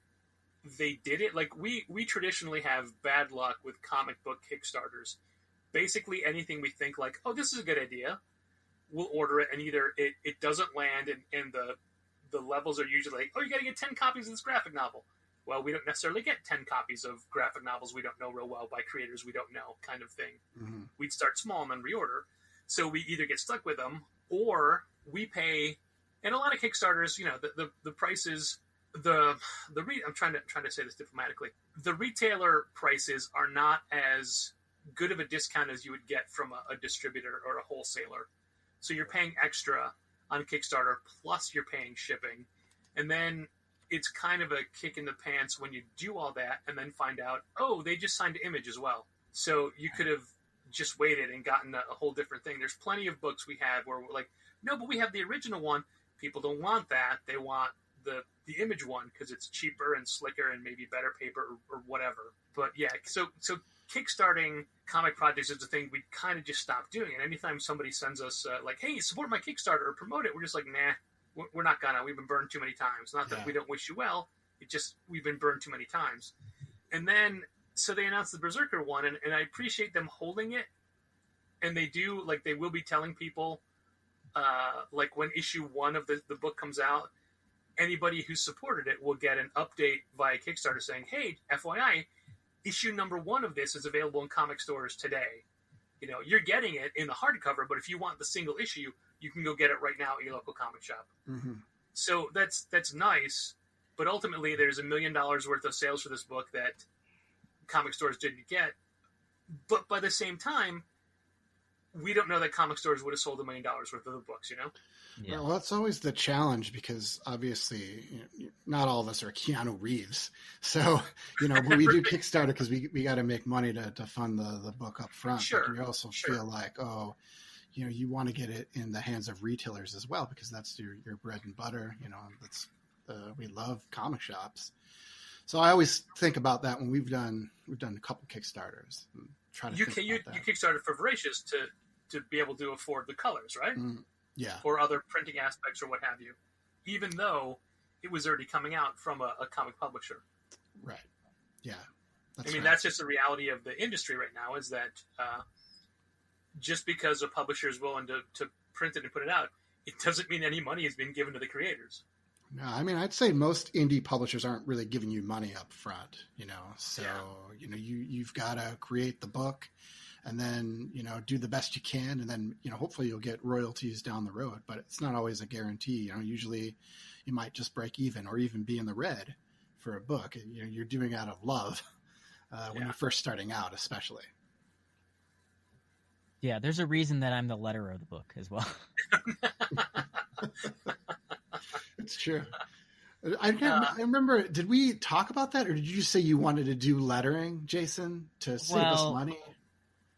they did it. Like we traditionally have bad luck with comic book Kickstarters. Basically, anything we think like, oh, this is a good idea, we'll order it, and either it doesn't land, and the levels are usually like, oh, you got to get 10 copies of this graphic novel. Well, we don't necessarily get 10 copies of graphic novels we don't know real well by creators we don't know, kind of thing. Mm-hmm. We'd start small and then reorder. So we either get stuck with them, or we pay. And a lot of Kickstarters, the prices, I'm trying to say this diplomatically. The retailer prices are not as good of a discount as you would get from a distributor or a wholesaler. So you're paying extra on Kickstarter, plus you're paying shipping. And then it's kind of a kick in the pants when you do all that and then find out, oh, they just signed Image as well. So you could have just waited and gotten a whole different thing. There's plenty of books we have where we're like, no, but we have the original one. People don't want that. They want the Image one because it's cheaper and slicker and maybe better paper or whatever. But yeah, so kickstarting comic projects is the thing we kind of just stopped doing. And anytime somebody sends us like, hey, support my Kickstarter or promote it, we're just like, nah, we're not gonna. We've been burned too many times. Not that we don't wish you well, we've been burned too many times. And then, so they announced the Berserker one, and I appreciate them holding it. And they do, like, they will be telling people, like, when issue 1 of the book comes out, anybody who supported it will get an update via Kickstarter saying, hey, FYI, issue number 1 of this is available in comic stores today. You know, you're getting it in the hardcover, but if you want the single issue, you can go get it right now at your local comic shop. Mm-hmm. So that's nice, but ultimately there's $1 million worth of sales for this book that comic stores didn't get. But by the same time, we don't know that comic stores would have sold $1 million worth of the books, you know? Yeah. Well, that's always the challenge because obviously not all of us are Keanu Reeves. So, you know, we do Kickstarter because we got to make money to fund the book up front. Sure. But we also feel like, oh, you know, you want to get it in the hands of retailers as well because that's your bread and butter. You know, that's we love comic shops. So I always think about that when we've done a couple Kickstarters. And try to you Kickstarted for Voracious to be able to afford the colors, right? Yeah. Or other printing aspects or what have you, even though it was already coming out from a comic publisher. Right. Yeah. That's just the reality of the industry right now is that just because a publisher is willing to print it and put it out, it doesn't mean any money is being given to the creators. No, I mean, I'd say most indie publishers aren't really giving you money up front, you know, so, you know, you've got to create the book and then, you know, do the best you can. And then, you know, hopefully you'll get royalties down the road, but it's not always a guarantee. You know, usually you might just break even or even be in the red for a book. You know, you're doing it out of love when you're first starting out, especially. Yeah, there's a reason that I'm the letterer of the book as well. It's true. I remember, did we talk about that or did you say you wanted to do lettering, Jason, to save us money?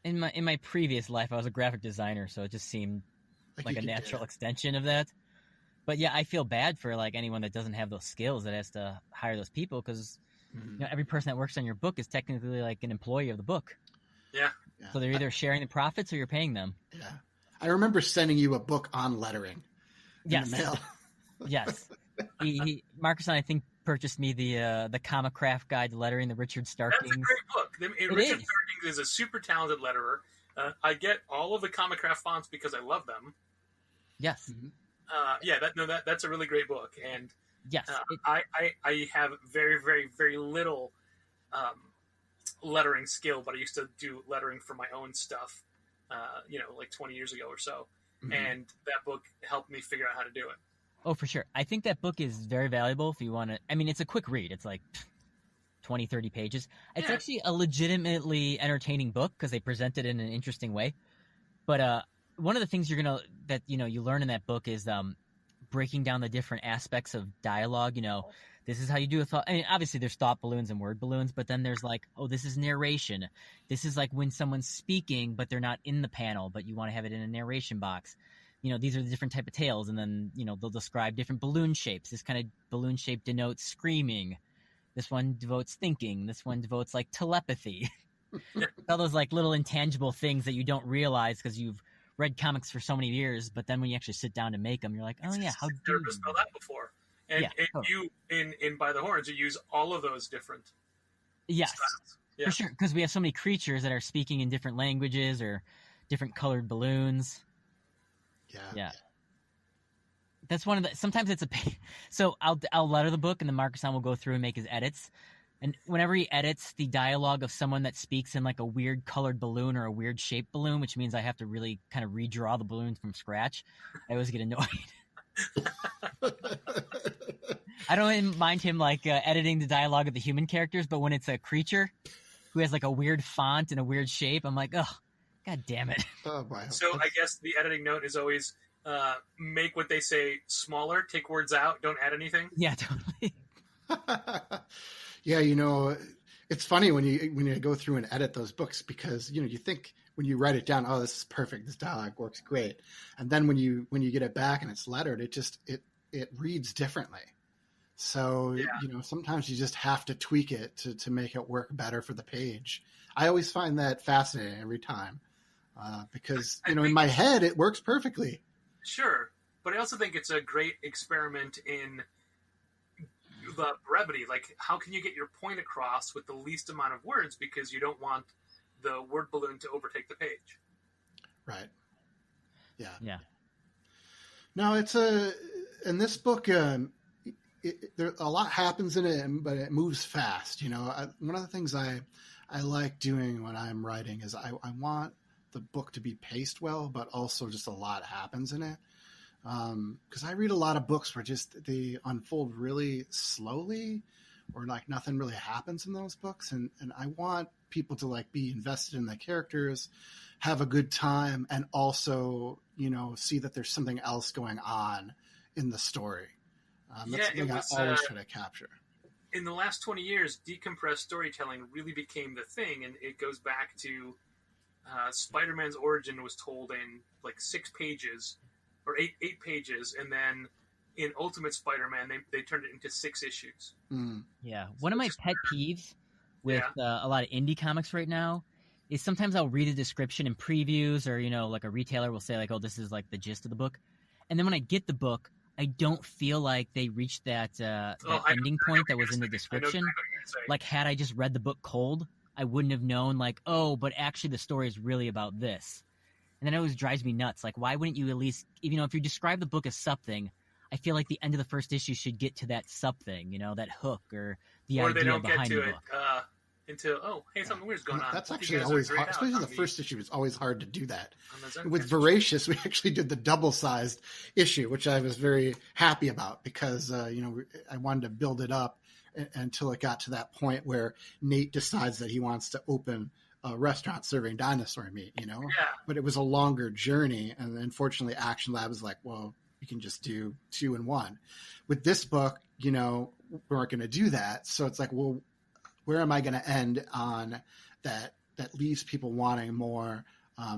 In my previous life, I was a graphic designer, so it just seemed like a natural extension of that. But yeah, I feel bad for like anyone that doesn't have those skills that has to hire those people because you know, every person that works on your book is technically like an employee of the book. Yeah. So they're either sharing the profits or you're paying them. Yeah. I remember sending you a book on lettering in the mail. Yes. Markisan, I think, purchased me the Comic Craft Guide to Lettering, the Richard Starkings. That's a great book. Richard Starkings is a super talented letterer. I get all of the Comic Craft fonts because I love them. Yes. That's a really great book. And yes, I have very, very, very little lettering skill, but I used to do lettering for my own stuff, like 20 years ago or so. Mm-hmm. And that book helped me figure out how to do it. Oh, for sure. I think that book is very valuable if you want to... I mean, it's a quick read. It's like 20, 30 pages. It's actually a legitimately entertaining book because they present it in an interesting way. But one of the things you learn in that book is breaking down the different aspects of dialogue. You know, this is how you do a thought. I mean, obviously there's thought balloons and word balloons, but then there's like, oh, this is narration. This is like when someone's speaking, but they're not in the panel, but you want to have it in a narration box. You know, these are the different type of tales, and then, you know, they'll describe different balloon shapes. This kind of balloon shape denotes screaming. This one devotes thinking. This one devotes, like, telepathy. All those, like, little intangible things that you don't realize because you've read comics for so many years, but then when you actually sit down to make them, you're like, oh, yeah, how do you never spelled that before? And you, in By the Horns, you use all of those different styles. For sure, because we have so many creatures that are speaking in different languages or different colored balloons. Yeah. That's one of the. Sometimes it's so I'll letter the book, and then Markisan will go through and make his edits. And whenever he edits the dialogue of someone that speaks in like a weird colored balloon or a weird shaped balloon, which means I have to really kind of redraw the balloons from scratch, I always get annoyed. I don't mind him like editing the dialogue of the human characters, but when it's a creature who has like a weird font and a weird shape, I'm like, oh. God damn it. Oh, wow. So I guess the editing note is always make what they say smaller, take words out, don't add anything. Yeah, totally. Yeah, you know, it's funny when you go through and edit those books because, you know, you think when you write it down, oh, this is perfect, this dialogue works great. And then when you get it back and it's lettered, it reads differently. So, you know, sometimes you just have to tweak it to make it work better for the page. I always find that fascinating every time. Because, you know, in my head, it works perfectly. Sure. But I also think it's a great experiment in brevity. Like, how can you get your point across with the least amount of words, because you don't want the word balloon to overtake the page. Right. Yeah. Yeah. No, in this book, there a lot happens in it, but it moves fast. You know, one of the things I like doing when I'm writing is I want the book to be paced well, but also just a lot happens in it. Because I read a lot of books where just they unfold really slowly, or like nothing really happens in those books, and I want people to like be invested in the characters, have a good time, and also, you know, see that there's something else going on in the story. That's something I always try to capture. In the last 20 years, decompressed storytelling really became the thing, and it goes back to Spider-Man's origin was told in like 6 pages, or 8 pages, and then in Ultimate Spider-Man, they turned it into 6 issues. Mm. Yeah. One of my pet peeves with a lot of indie comics right now is sometimes I'll read a description in previews, or, you know, like a retailer will say like, oh, this is like the gist of the book. And then when I get the book, I don't feel like they reached that ending point that was in the description. Like, had I just read the book cold, I wouldn't have known, like, oh, but actually the story is really about this. And then it always drives me nuts. Like, why wouldn't you at least, you know, if you describe the book as something, I feel like the end of the first issue should get to that something, you know, that hook or the idea behind the book. Or they don't get to it until, oh, hey, something weird's going on. That's actually always hard, especially the first issue. It's always hard to do that. With Voracious, we actually did the double-sized issue, which I was very happy about, because, you know, I wanted to build it up until it got to that point where Nate decides that he wants to open a restaurant serving dinosaur meat, you know? Yeah. But it was a longer journey, and unfortunately Action Lab was like, well, you can just do 2 in 1. With this book, you know, we weren't going to do that. So it's like, well, where am I going to end on that leaves people wanting more,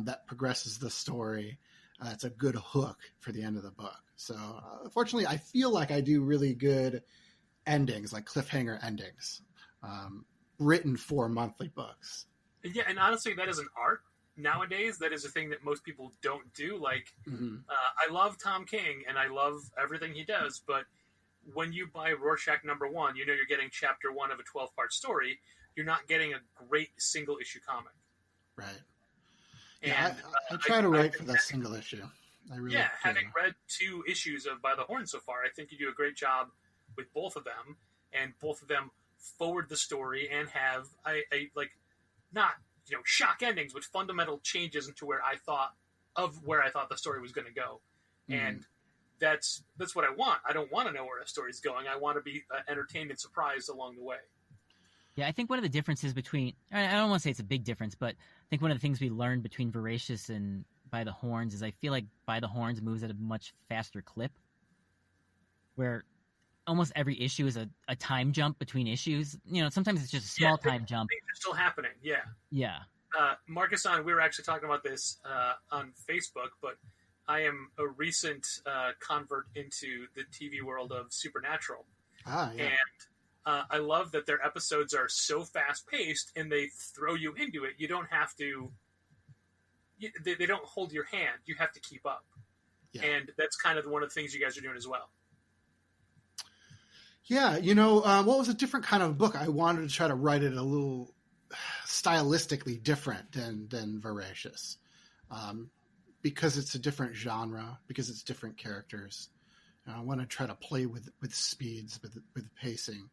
that progresses the story? It's a good hook for the end of the book. So fortunately, I feel like I do really good endings, like cliffhanger endings, written for monthly books. Yeah, and honestly, that is an art. Nowadays, that is a thing that most people don't do. Like, I love Tom King, and I love everything he does, but when you buy Rorschach #1, you know you're getting chapter 1 of a 12-part story. You're not getting a great single-issue comic. Right. And yeah, I try to write for that single issue. I really do. Having read 2 issues of By the Horn so far, I think you do a great job with both of them, and both of them forward the story and have not, you know, shock endings, but fundamental changes into where I thought the story was going to go. And that's what I want. I don't want to know where a story's going. I want to be entertained and surprised along the way. Yeah, I think one of the differences between, I don't want to say it's a big difference, but I think one of the things we learned between Voracious and By the Horns is I feel like By the Horns moves at a much faster clip, where almost every issue is a time jump between issues. You know, sometimes it's just a small time jump. Things are still happening, yeah. Yeah. Markisan, we were actually talking about this on Facebook, but I am a recent convert into the TV world of Supernatural. Ah, yeah. And I love that their episodes are so fast-paced, and they throw you into it. You don't have to... They don't hold your hand. You have to keep up. Yeah. And that's kind of one of the things you guys are doing as well. Yeah, you know, what was a different kind of book? I wanted to try to write it a little stylistically different than Voracious. Because it's a different genre, because it's different characters. And I want to try to play with speeds, with pacing,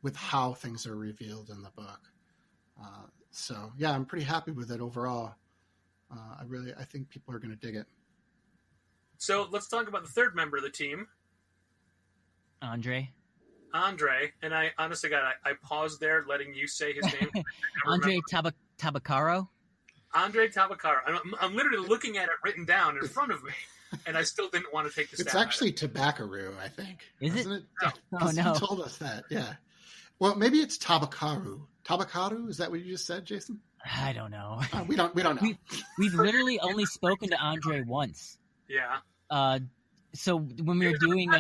with how things are revealed in the book. So yeah, I'm pretty happy with it overall. I think people are going to dig it. So let's talk about the third member of the team, Andre, and I honestly I paused there, letting you say his name. Andre Tabacaro. Andre Tabacaro. I'm literally looking at it written down in front of me, and I still didn't want to take the stab. It's actually Tabacaro, I think. Isn't it? Oh, no. You told us that, yeah. Well, maybe it's Tabacaro. Tabacaro? Is that what you just said, Jason? I don't know. We don't know. We've literally only spoken to Andre once. Yeah. So when we were doing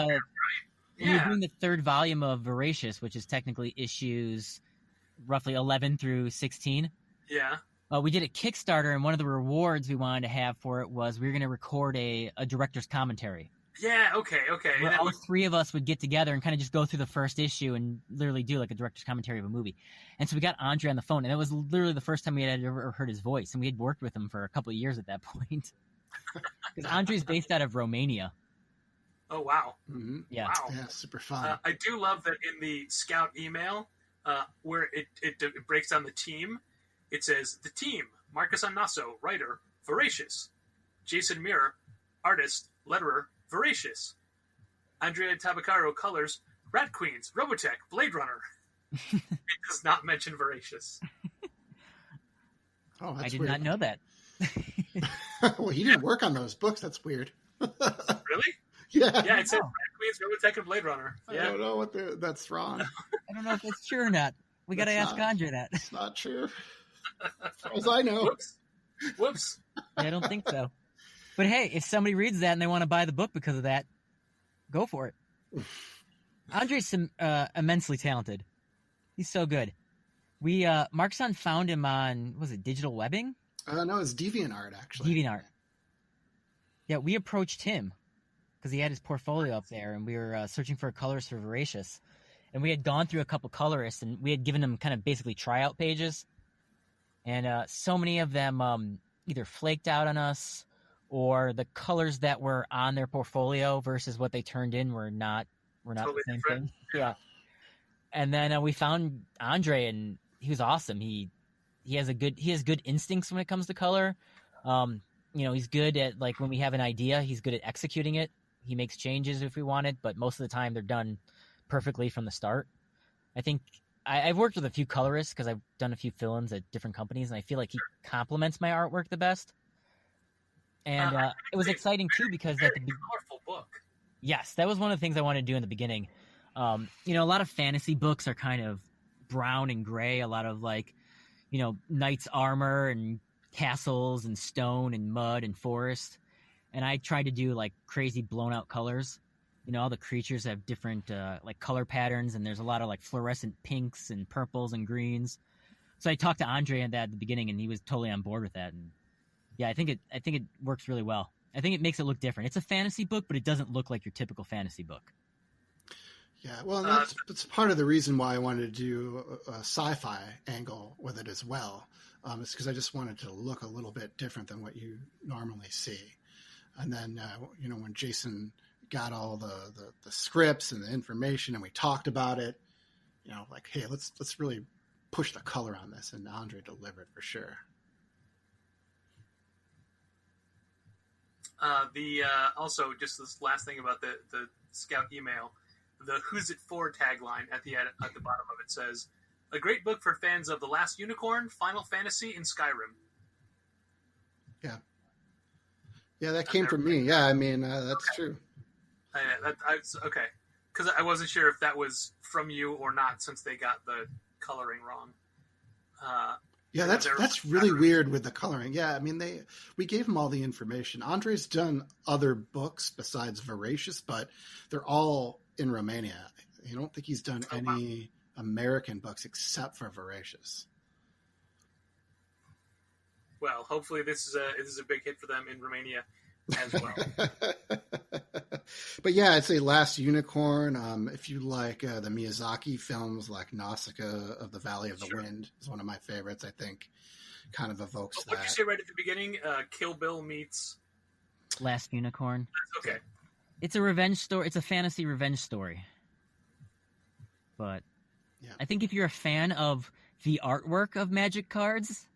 we were doing the 3rd volume of Voracious, which is technically issues roughly 11 through 16. Yeah. We did a Kickstarter, and one of the rewards we wanted to have for it was we were going to record a director's commentary. Yeah, okay. Where And then all three of us would get together and kind of just go through the first issue and literally do like a director's commentary of a movie. And so we got Andre on the phone, and it was literally the first time we had ever heard his voice, and we had worked with him for a couple of years at that point. Because Andre's based out of Romania. oh, wow. Mm-hmm. Yeah. Wow. Yeah, super fun. I do love that in the Scout email, where it breaks down the team, it says, the team, Markisan Naso, writer, voracious. Jason Muhr, artist, letterer, voracious. Andrea Tabacaro, colors, Rat Queens, Robotech, Blade Runner. It does not mention voracious. Oh, that's I did weird. not know that. Well, he didn't work on those books. That's weird. Really? Yeah. Yeah, it says Rat Queens, Robotech, and Blade Runner. I Yeah. don't know what that's wrong. I don't know if that's true or not. We got to That's ask not- Andre that. It's not true. As far as I know. Whoops. I don't think so. But hey, if somebody reads that and they want to buy the book because of that, go for it. Andre's immensely talented. He's so good. We Markisan found him on, was it Digital Webbing? No, it's DeviantArt, actually. DeviantArt. Yeah, we approached him because he had his portfolio up there, and we were searching for colors for Voracious. And we had gone through a couple colorists, and we had given them kind of basically tryout pages. And so many of them either flaked out on us, or the colors that were on their portfolio versus what they turned in were not Totally the same different. thing. Yeah. And then we found Andre, and he was awesome. He has good instincts when it comes to color. He's good at, like, when we have an idea, he's good at executing it. He makes changes if we want it, but most of the time they're done perfectly from the start. I think I've worked with a few colorists because I've done a few fill-ins at different companies, and I feel like he complements my artwork the best. And it was exciting too because at Very the colorful book. yes, that was one of the things I wanted to do in the beginning. A lot of fantasy books are kind of brown and gray. A lot of, like, knight's armor and castles and stone and mud and forest. And I tried to do, like, crazy blown out colors. All the creatures have different like color patterns, and there's a lot of, like, fluorescent pinks and purples and greens. So I talked to Andre on that at the beginning, and he was totally on board with that. And yeah, I think it works really well. I think it makes it look different. It's a fantasy book, but it doesn't look like your typical fantasy book. Yeah, well, that's part of the reason why I wanted to do a sci-fi angle with it as well. It's because I just wanted to look a little bit different than what you normally see. And then, when Jason got all the scripts and the information, and we talked about it, like, hey, let's really push the color on this, and Andre delivered for sure. Also, just this last thing about the Scout email, the "Who's It For" tagline at the bottom of it says, "A great book for fans of The Last Unicorn, Final Fantasy, and Skyrim." Yeah, that came from me. Yeah, I mean, that's true. Okay, because I wasn't sure if that was from you or not, since they got the coloring wrong. Yeah, that's really weird with the coloring. Yeah, I mean, we gave him all the information. Andre's done other books besides Voracious, but they're all in Romania. I don't think he's done any American books except for Voracious. Well, hopefully this is a big hit for them in Romania as well. But yeah, I'd say Last Unicorn. If you like the Miyazaki films, like Nausicaa of the Valley of the Wind is one of my favorites. I think kind of evokes What did you say right at the beginning? Kill Bill meets Last Unicorn. Okay. It's a revenge story. It's a fantasy revenge story. But Yeah. I think if you're a fan of the artwork of Magic cards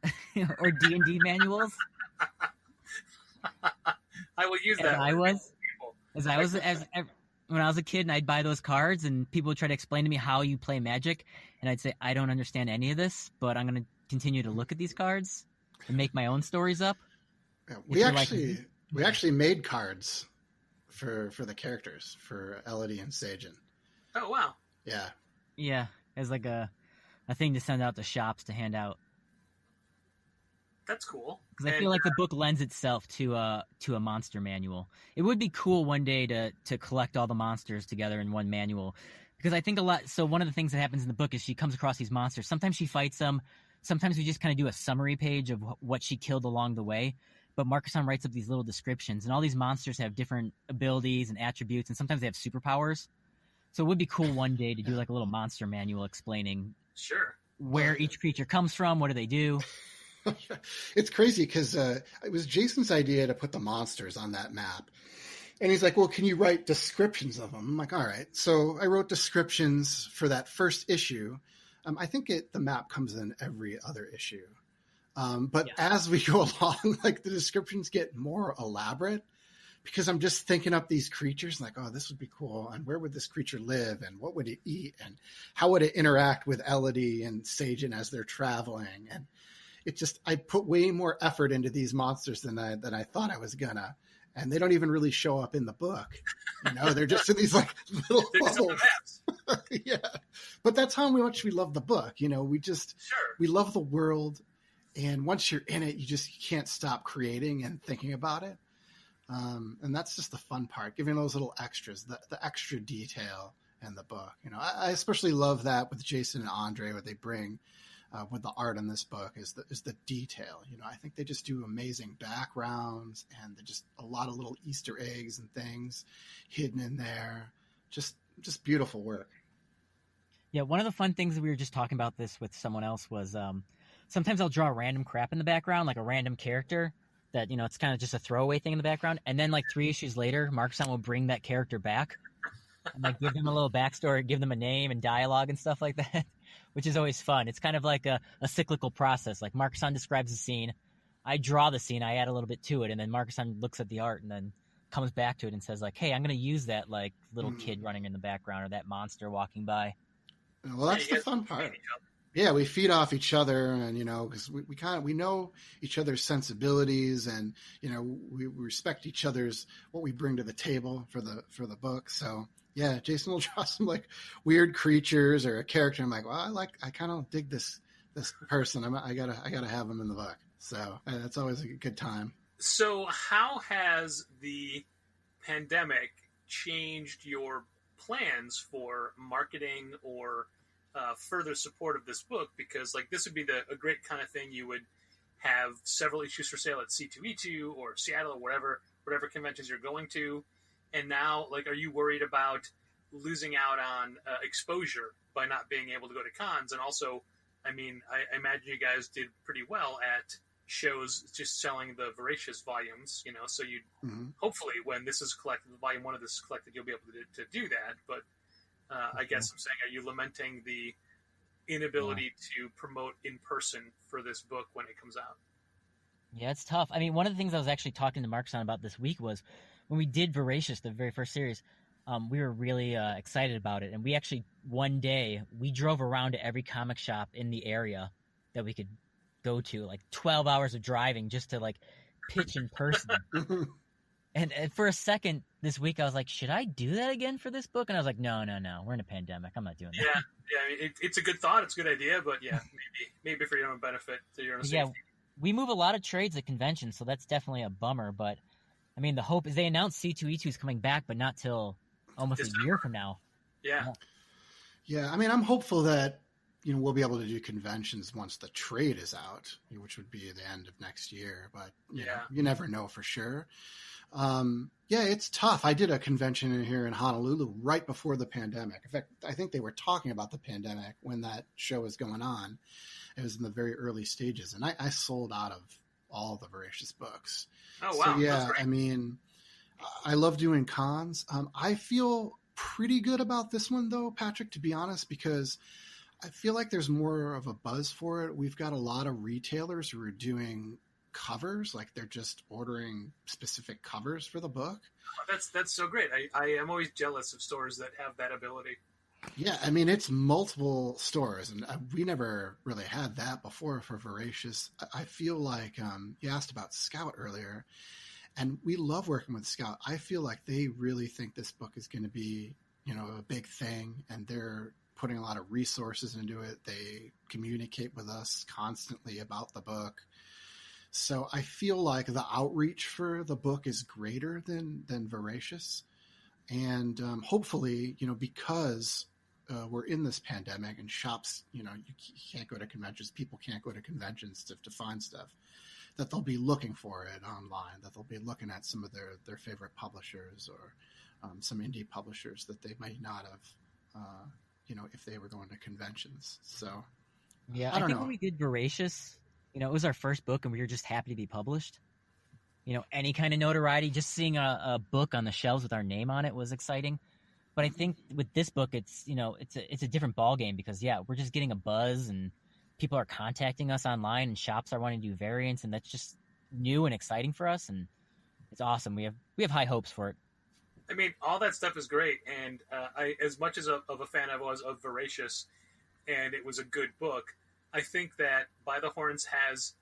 or D&D manuals, I will use as that. when I was a kid and I'd buy those cards and people would try to explain to me how you play Magic, and I'd say, I don't understand any of this, but I'm going to continue to look at these cards and make my own stories up. Yeah, we actually made cards for the characters, for Elodie and Sajen. Oh, wow. Yeah. Yeah, as like a thing to send out to shops to hand out. That's cool. Because I feel like the book lends itself to a monster manual. It would be cool one day to collect all the monsters together in one manual. Because I think so one of the things that happens in the book is she comes across these monsters. Sometimes she fights them. Sometimes we just kind of do a summary page of what she killed along the way. but Markisan writes up these little descriptions, and all these monsters have different abilities and attributes, and sometimes they have superpowers. So it would be cool one day to do like a little monster manual explaining Sure. where each creature comes from, what do they do. It's crazy because it was Jason's idea to put the monsters on that map. And he's like, well, can you write descriptions of them? I'm like, all right. So I wrote descriptions for that first issue. I think the map comes in every other issue. But as we go along, like the descriptions get more elaborate because I'm just thinking up these creatures like, oh, this would be cool. And where would this creature live? And what would it eat? And how would it interact with Elodie and Sajen as they're traveling? And it just, I put way more effort into these monsters than I thought I was gonna. And they don't even really show up in the book. You know, they're just in these like little bubbles. Yeah. But that's how much we love the book. You know, we love the world. And once you're in it, you can't stop creating and thinking about it. And that's just the fun part, giving those little extras, the extra detail in the book. You know, I especially love that with Jason and Andre, what they bring with the art in this book is the detail. You know, I think they just do amazing backgrounds and just a lot of little Easter eggs and things hidden in there. Just beautiful work. Yeah, one of the fun things that we were just talking about this with someone else was sometimes I'll draw random crap in the background, like a random character that, you know, it's kind of just a throwaway thing in the background. And then like 3 issues later, Markisan will bring that character back and like give them a little backstory, give them a name and dialogue and stuff like that, which is always fun. It's kind of like a cyclical process. Like Markisan describes the scene, I draw the scene, I add a little bit to it, and then Markisan looks at the art and then comes back to it and says like, hey, I'm going to use that like little kid running in the background or that monster walking by. Well, that's the fun part. Yeah, we feed off each other, and you know, because we know each other's sensibilities, and you know, we respect each other's what we bring to the table for the book. So yeah, Jason will draw some like weird creatures or a character. I'm like, well, I kind of dig this person. I gotta have him in the book. So that's always a good time. So how has the pandemic changed your plans for marketing or further support of this book? Because like this would be a great kind of thing you would have several issues for sale at C2E2 or Seattle or whatever conventions you're going to, and now like are you worried about losing out on exposure by not being able to go to cons? And also, I mean, I imagine you guys did pretty well at shows just selling the Voracious volumes, you know, so you hopefully when this is collected, volume 1 of this is collected, you'll be able to do that. But I guess I'm saying, are you lamenting the inability to promote in person for this book when it comes out? Yeah, it's tough. I mean, one of the things I was actually talking to Markisan about this week was when we did Voracious, the very first series, we were really excited about it. And we actually, one day, we drove around to every comic shop in the area that we could go to, like 12 hours of driving just to like pitch in person. And for a second this week, I was like, should I do that again for this book? And I was like, no, we're in a pandemic. I'm not doing that. Yeah, it's a good thought. It's a good idea, but yeah, maybe for your own benefit, to your own safety. Yeah, we move a lot of trades at conventions, so that's definitely a bummer. But I mean, the hope is they announced C2E2 is coming back, but not till almost a year from now. Yeah. I mean, I'm hopeful that we'll be able to do conventions once the trade is out, which would be the end of next year. But you know, you never know for sure. It's tough. I did a convention in here in Honolulu right before the pandemic. In fact, I think they were talking about the pandemic when that show was going on. It was in the very early stages, and I sold out of all the Voracious books. Oh, wow. So, yeah, I mean, I love doing cons. I feel pretty good about this one, though, Patrick, to be honest, because I feel like there's more of a buzz for it. We've got a lot of retailers who are doing covers, like they're just ordering specific covers for the book. Oh, that's so great. I am always jealous of stores that have that ability. Yeah, I mean, it's multiple stores, and we never really had that before for Voracious. I feel like you asked about Scout earlier, and we love working with Scout. I feel like they really think this book is going to be, a big thing, and they're putting a lot of resources into it. They communicate with us constantly about the book. So I feel like the outreach for the book is greater than Voracious. And hopefully, because we're in this pandemic and shops, you can't go to conventions. People can't go to conventions to find stuff. that they'll be looking for it online, that they'll be looking at some of their favorite publishers or some indie publishers that they might not have, if they were going to conventions. So Yeah, I don't think know. when we did Voracious, it was our first book and we were just happy to be published. Any kind of notoriety, just seeing a book on the shelves with our name on it was exciting. But I think with this book, it's a different ballgame because, we're just getting a buzz and people are contacting us online and shops are wanting to do variants, and that's just new and exciting for us, and it's awesome. We have high hopes for it. I mean, all that stuff is great, and I, as much as of a fan I was of Voracious, and it was a good book, I think that By the Horns has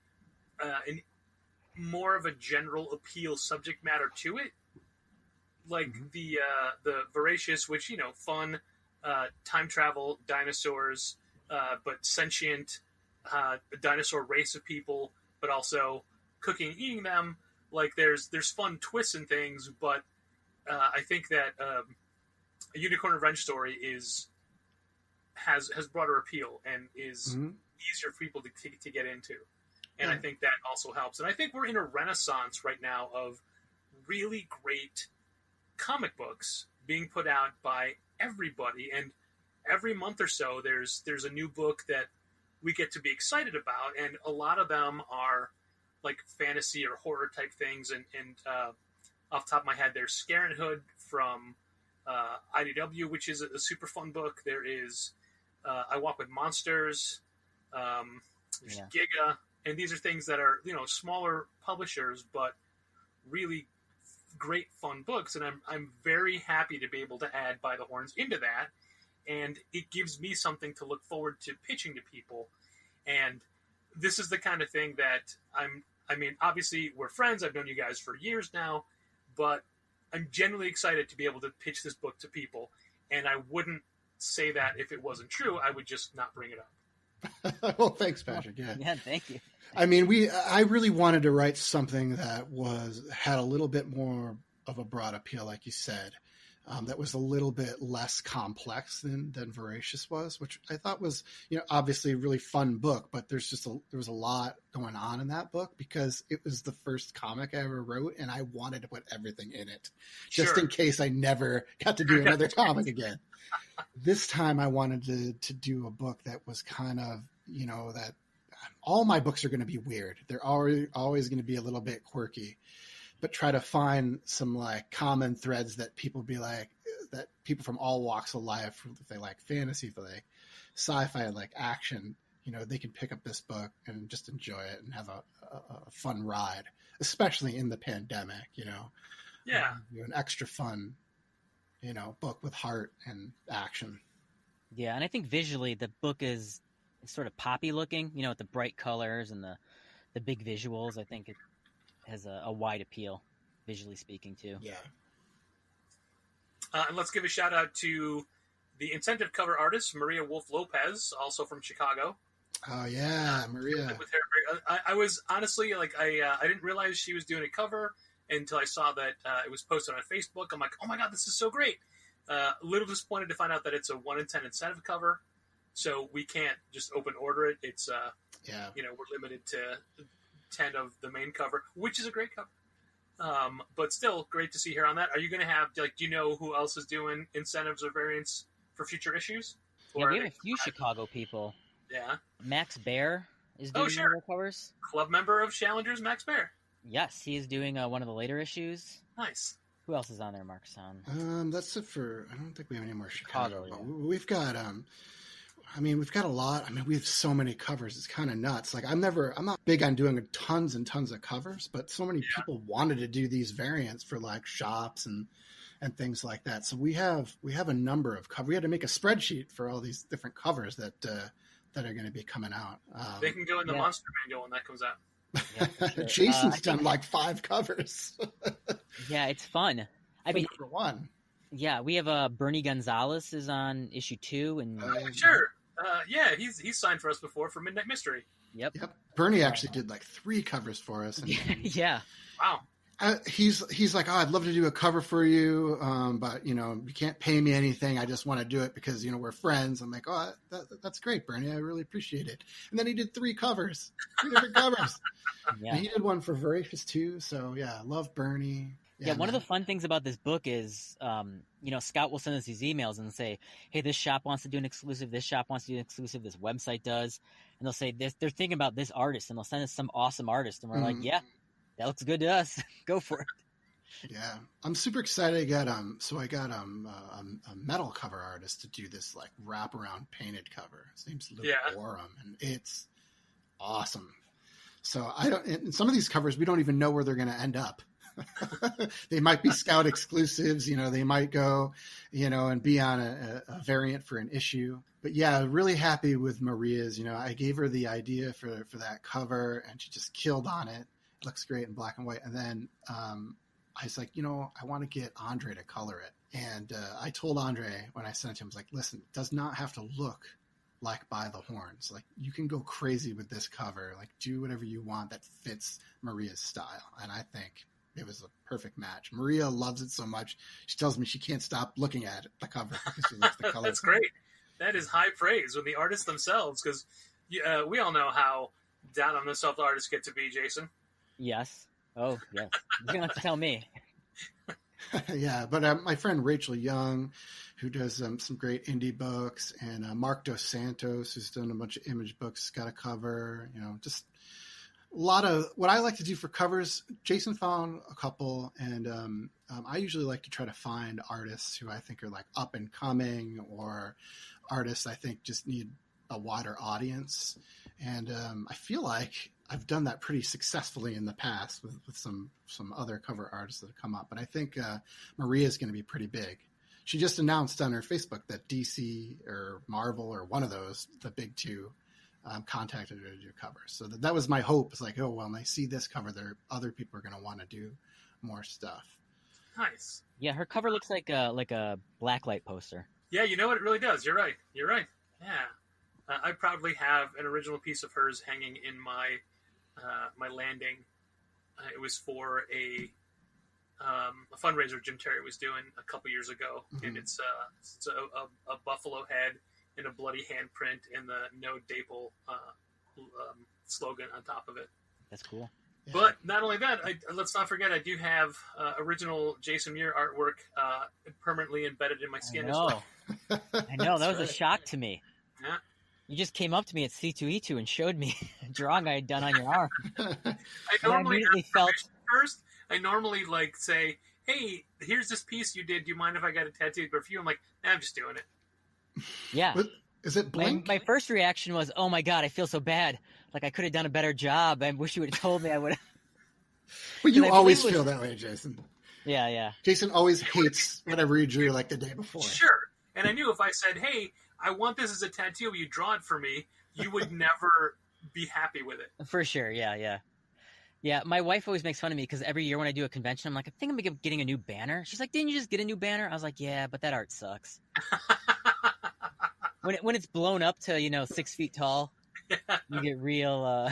more of a general appeal subject matter to it, like the Voracious, which fun, time travel, dinosaurs, but sentient, a dinosaur race of people, but also cooking and eating them. Like there's fun twists and things, but I think that a Unicorn Revenge story has broader appeal and is easier for people to get into. And I think that also helps. And I think we're in a renaissance right now of really great comic books being put out by everybody. And every month or so, there's a new book that we get to be excited about. And a lot of them are like fantasy or horror type things. And off the top of my head, there's Scarin' Hood from IDW, which is a super fun book. There is I Walk with Monsters. There's Giga. And these are things that are, smaller publishers, but really great fun books. And I'm very happy to be able to add By the Horns into that. And it gives me something to look forward to pitching to people. And this is the kind of thing that obviously we're friends. I've known you guys for years now, but I'm genuinely excited to be able to pitch this book to people. And I wouldn't say that if it wasn't true. I would just not bring it up. Well, thanks, Patrick. Yeah, thank you. I mean, I really wanted to write something that had a little bit more of a broad appeal, like you said, that was a little bit less complex than Voracious was, which I thought was, obviously a really fun book, but there was a lot going on in that book because it was the first comic I ever wrote, and I wanted to put everything in it, just in case I never got to do another comic again. This time I wanted to do a book that was kind of, that all my books are going to be weird. They're always going to be a little bit quirky, but try to find some like common threads that people that people from all walks of life, if they like fantasy, if they like sci-fi, like action, they can pick up this book and just enjoy it and have a fun ride, especially in the pandemic, an extra fun, book with heart and action. Yeah, and I think visually the book is sort of poppy looking, with the bright colors and the big visuals. I think it has a wide appeal, visually speaking, too. Yeah. And let's give a shout out to the incentive cover artist, Maria Wolf Lopez, also from Chicago. Oh, yeah, Maria. With her, I was honestly, I didn't realize she was doing a cover until I saw that it was posted on Facebook. I'm like, oh my God, this is so great. A little disappointed to find out that it's a 1 in 10 incentive cover. So we can't just open order it. It's, we're limited to 10 of the main cover, which is a great cover. But still great to see her on that. Are you going to have, do you know who else is doing incentives or variants for future issues? Yeah, we have a few Chicago people. Yeah. Max Bear is doing one of our covers. Club member of Challengers, Max Bear. Yes, he is doing one of the later issues. Nice. Who else is on there, Markisan? That's it for. I don't think we have any more Chicago. Yeah. We've got. We've got a lot. We have so many covers. It's kind of nuts. Like I'm not big on doing tons and tons of covers, but so many people wanted to do these variants for like shops and things like that. So we have a number of covers. We had to make a spreadsheet for all these different covers that are going to be coming out. They can go in the Monster Manual when that comes out. Yeah, sure. Jason's done like 5 covers. Yeah, it's fun. For one. Yeah, we have Bernie Gonzalez is on issue 2, and sure. He's signed for us before for Midnight Mystery. Yep. Bernie actually did like 3 covers for us. And, yeah. Wow. He's like, oh, I'd love to do a cover for you, but you can't pay me anything. I just want to do it because we're friends. I'm like, oh, that's great, Bernie. I really appreciate it. And then he did 3 different covers. Yeah. And he did one for Voracious too. So yeah, love Bernie. Yeah, one of the fun things about this book is, Scout will send us these emails and say, hey, this shop wants to do an exclusive, this shop wants to do an exclusive, this website does. And they'll say, they're thinking about this artist, and they'll send us some awesome artist. And we're like, yeah, that looks good to us. Go for it. Yeah, I'm super excited. I got a metal cover artist to do this like wraparound painted cover. His name's Luke Borum, and it's awesome. So and some of these covers, we don't even know where they're going to end up. They might be Scout exclusives, they might go, and be on a variant for an issue. But yeah, really happy with Maria's. I gave her the idea for that cover, and she just killed on it. It looks great in black and white. And then I was like, I want to get Andre to color it. And I told Andre when I sent it to him, I was like, listen, it does not have to look like By the Horns. Like, you can go crazy with this cover. Like, do whatever you want that fits Maria's style. And I think it was a perfect match. Maria loves it so much. She tells me she can't stop looking at the cover because she loves the color. That's great. That is high praise when the artists themselves, because we all know how down on themselves the artists get to be, Jason. Yes. Oh, yes. You're going to have to tell me. Yeah, but my friend Rachel Young, who does some great indie books, and Mark Dos Santos, who's done a bunch of image books, got a cover, just a lot of what I like to do for covers. Jason found a couple, and I usually like to try to find artists who I think are like up and coming, or artists I think just need a wider audience. And I feel like I've done that pretty successfully in the past with some other cover artists that have come up. But I think Maria is going to be pretty big. She just announced on her Facebook that DC or Marvel or one of those, the big two, contacted her to do covers. So that was my hope. It's like, when they see this cover, other people are going to want to do more stuff. Nice. Yeah, her cover looks like a blacklight poster. Yeah, it really does. You're right. Yeah. I probably have an original piece of hers hanging in my my landing. It was for a fundraiser Jim Terry was doing a couple years ago, and it's a buffalo head and a bloody handprint and the No Dapple slogan on top of it. That's cool. Yeah. But not only that, let's not forget I do have original Jason Muhr artwork permanently embedded in my skin as well. I know. That was a shock to me. Yeah. You just came up to me at C2E2 and showed me a drawing I had done on your arm. I immediately felt first. I normally say, "Hey, here's this piece you did. Do you mind if I got a tattooed?" But for you, I'm like, I'm just doing it. Yeah. Is it Blink? My first reaction was, "Oh my god, I feel so bad. Like I could have done a better job. I wish you would have told me. I would have." But you always feel that way, Jason. Yeah. Jason always hates whatever you drew the day before. Sure. And I knew if I said, "Hey, I want this as a tattoo. Will you draw it for me?" you would never be happy with it. For sure. Yeah. Yeah, my wife always makes fun of me because every year when I do a convention, I'm like, I think I'm getting a new banner. She's like, didn't you just get a new banner? I was like, yeah, but that art sucks. When it's blown up to 6 feet tall, you get real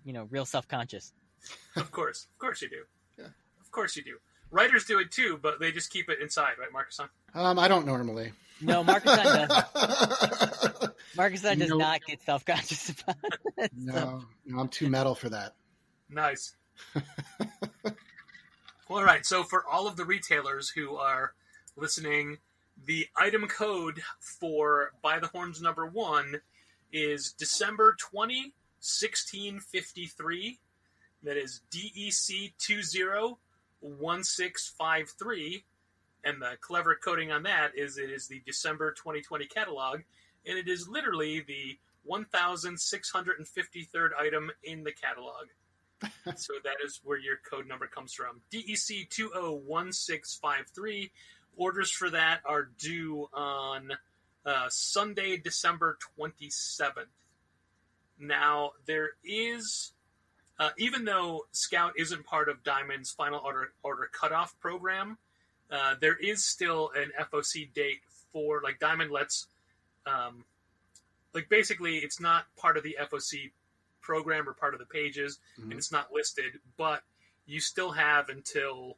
real self-conscious. Of course you do. Yeah. Of course you do. Writers do it too, but they just keep it inside, right, Markisan? I don't normally. No, Markisan doesn't. Markisan does not get self-conscious about it. No, I'm too metal for that. Nice. All right, so for all of the retailers who are listening, the item code for By the Horns #1 is December 20, 1653. That is DEC 201653. And the clever coding on that is it is the December 2020 catalog, and it is literally the 1,653rd item in the catalog. So that is where your code number comes from. DEC 201653. Orders for that are due on Sunday, December 27th. Now, there is, even though Scout isn't part of Diamond's final order cutoff program, there is still an FOC date for, Diamond lets, basically it's not part of the FOC program or part of the pages, and it's not listed, but you still have until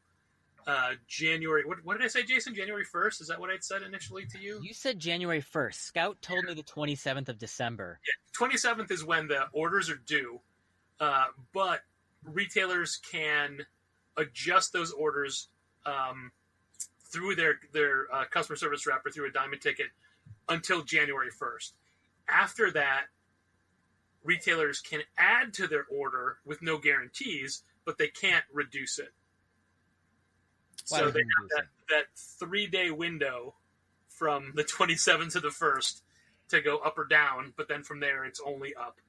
January. What did I say, Jason? January 1st? Is that what I'd said initially to you? You said January 1st. Scout told me the 27th of December. Yeah, 27th is when the orders are due, but retailers can adjust those orders through their customer service rep or through a diamond ticket until January 1st. After that, retailers can add to their order with no guarantees, but they can't reduce it. So they have that 3-day window from the 27th to the 1st to go up or down, but then from there it's only up,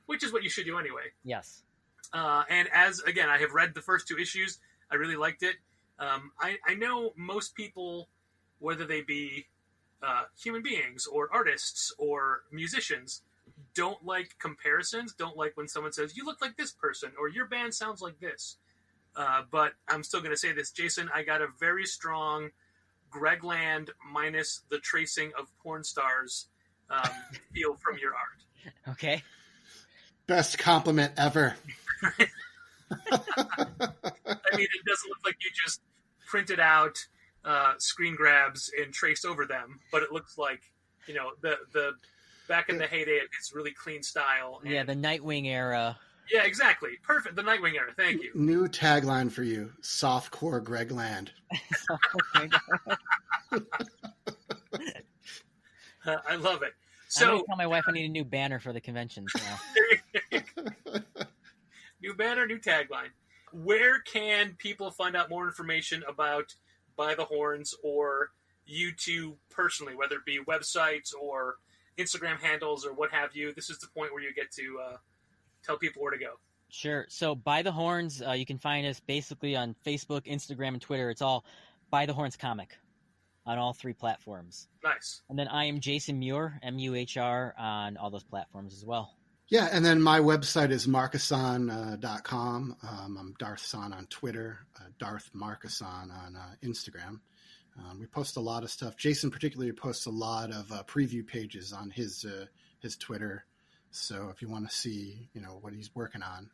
which is what you should do anyway. Yes. And again, I have read the first 2 issues. I really liked it. I know most people, whether they be human beings or artists or musicians, don't like comparisons, don't like when someone says, you look like this person, or your band sounds like this. But I'm still going to say this, Jason, I got a very strong Greg Land minus the tracing of porn stars feel from your art. Okay. Best compliment ever. I mean, it doesn't look like you just printed out screen grabs and traced over them, but it looks like, the back in the heyday, it's really clean style. And, yeah, the Nightwing era. Yeah, exactly. Perfect. The Nightwing era. Thank you. New tagline for you. Softcore Greg Land. I love it. I'm going to tell my wife I need a new banner for the conventions now. New banner, new tagline. Where can people find out more information about By the Horns or you two personally, whether it be websites or Instagram handles or what have you? This is the point where you get to tell people where to go. Sure. So By the Horns, you can find us basically on Facebook, Instagram, and Twitter. It's all By the Horns Comic on all 3 platforms. Nice. And then I am Jason Muhr, Muhr, on all those platforms as well. Yeah, and then my website is markisan.com. I'm Darth San on Twitter, Darth Markisan on Instagram. We post a lot of stuff. Jason particularly posts a lot of preview pages on his Twitter. So if you want to see, what he's working on,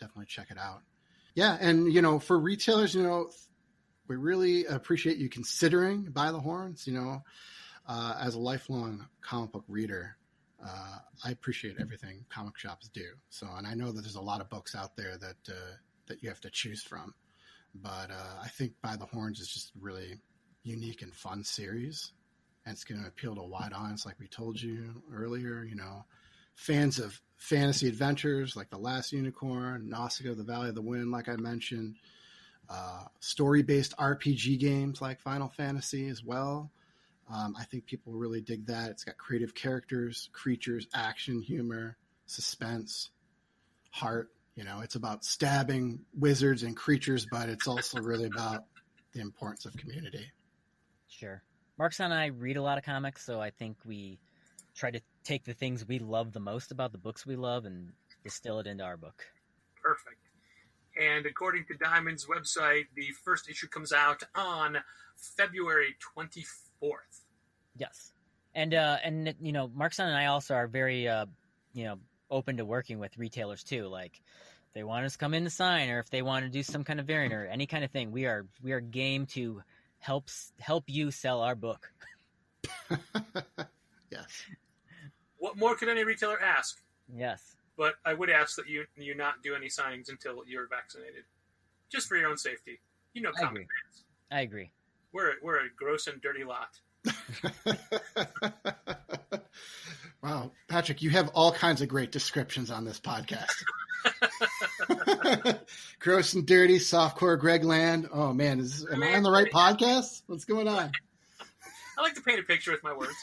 definitely check it out. Yeah, and for retailers, we really appreciate you considering By the Horns. As a lifelong comic book reader, I appreciate everything comic shops do. So, and I know that there's a lot of books out there that you have to choose from, but I think By the Horns is just really unique and fun series, and it's going to appeal to a wide audience, like we told you earlier. Fans of fantasy adventures like The Last Unicorn, Nausicaa, The Valley of the Wind, like I mentioned, story-based RPG games like Final Fantasy as well. I think people really dig that. It's got creative characters, creatures, action, humor, suspense, heart. It's about stabbing wizards and creatures, but it's also really about the importance of community. Sure. Markisan and I read a lot of comics, so I think we try to take the things we love the most about the books we love and distill it into our book. Perfect. And according to Diamond's website, the first issue comes out on February 24th. Yes. And Markisan and I also are very, open to working with retailers too. Like, if they want us to come in to sign, or if they want to do some kind of variant or any kind of thing, we are game to help you sell our book. Yes. What more could any retailer ask? Yes. But I would ask that you not do any signings until you're vaccinated, just for your own safety. Comic fans. I agree. We're a gross and dirty lot. Wow, Patrick, you have all kinds of great descriptions on this podcast. Gross and dirty, softcore Greg Land. Oh man, am I on the right podcast? What's going on? I like to paint a picture with my words.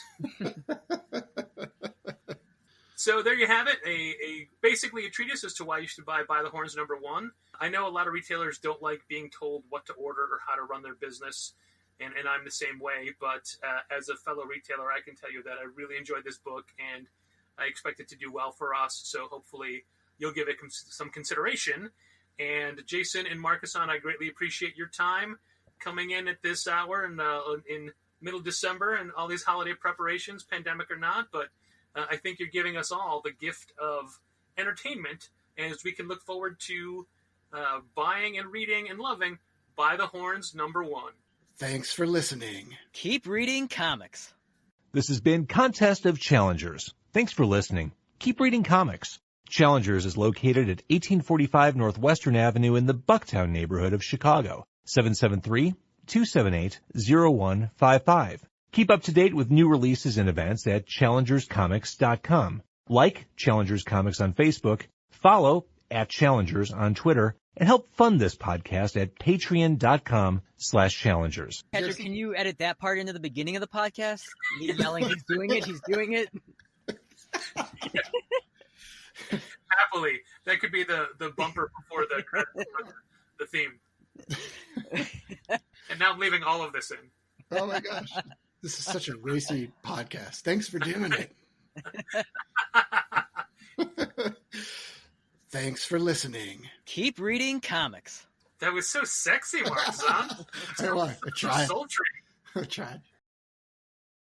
So there you have it, basically a treatise as to why you should buy the Horns #1. I know a lot of retailers don't like being told what to order or how to run their business, and I'm the same way, but as a fellow retailer, I can tell you that I really enjoyed this book, and I expect it to do well for us, so hopefully you'll give it some consideration. And Jason and Markisan, I greatly appreciate your time coming in at this hour in middle December and all these holiday preparations, pandemic or not, but I think you're giving us all the gift of entertainment, as we can look forward to buying and reading and loving By the Horns #1. Thanks for listening. Keep reading comics. This has been Contest of Challengers. Thanks for listening. Keep reading comics. Challengers is located at 1845 Northwestern Avenue in the Bucktown neighborhood of Chicago. 773-278-0155. Keep up to date with new releases and events at challengerscomics.com. Like Challengers Comics on Facebook, follow @Challengers on Twitter, and help fund this podcast at patreon.com/challengers. Patrick, can you edit that part into the beginning of the podcast? Me yelling, he's doing it. Happily. That could be the bumper before the theme. And now I'm leaving all of this in. Oh my gosh. This is such a racy podcast. Thanks for doing it. Thanks for listening. Keep reading comics. That was so sexy, Markisan. I tried. So sultry. I tried.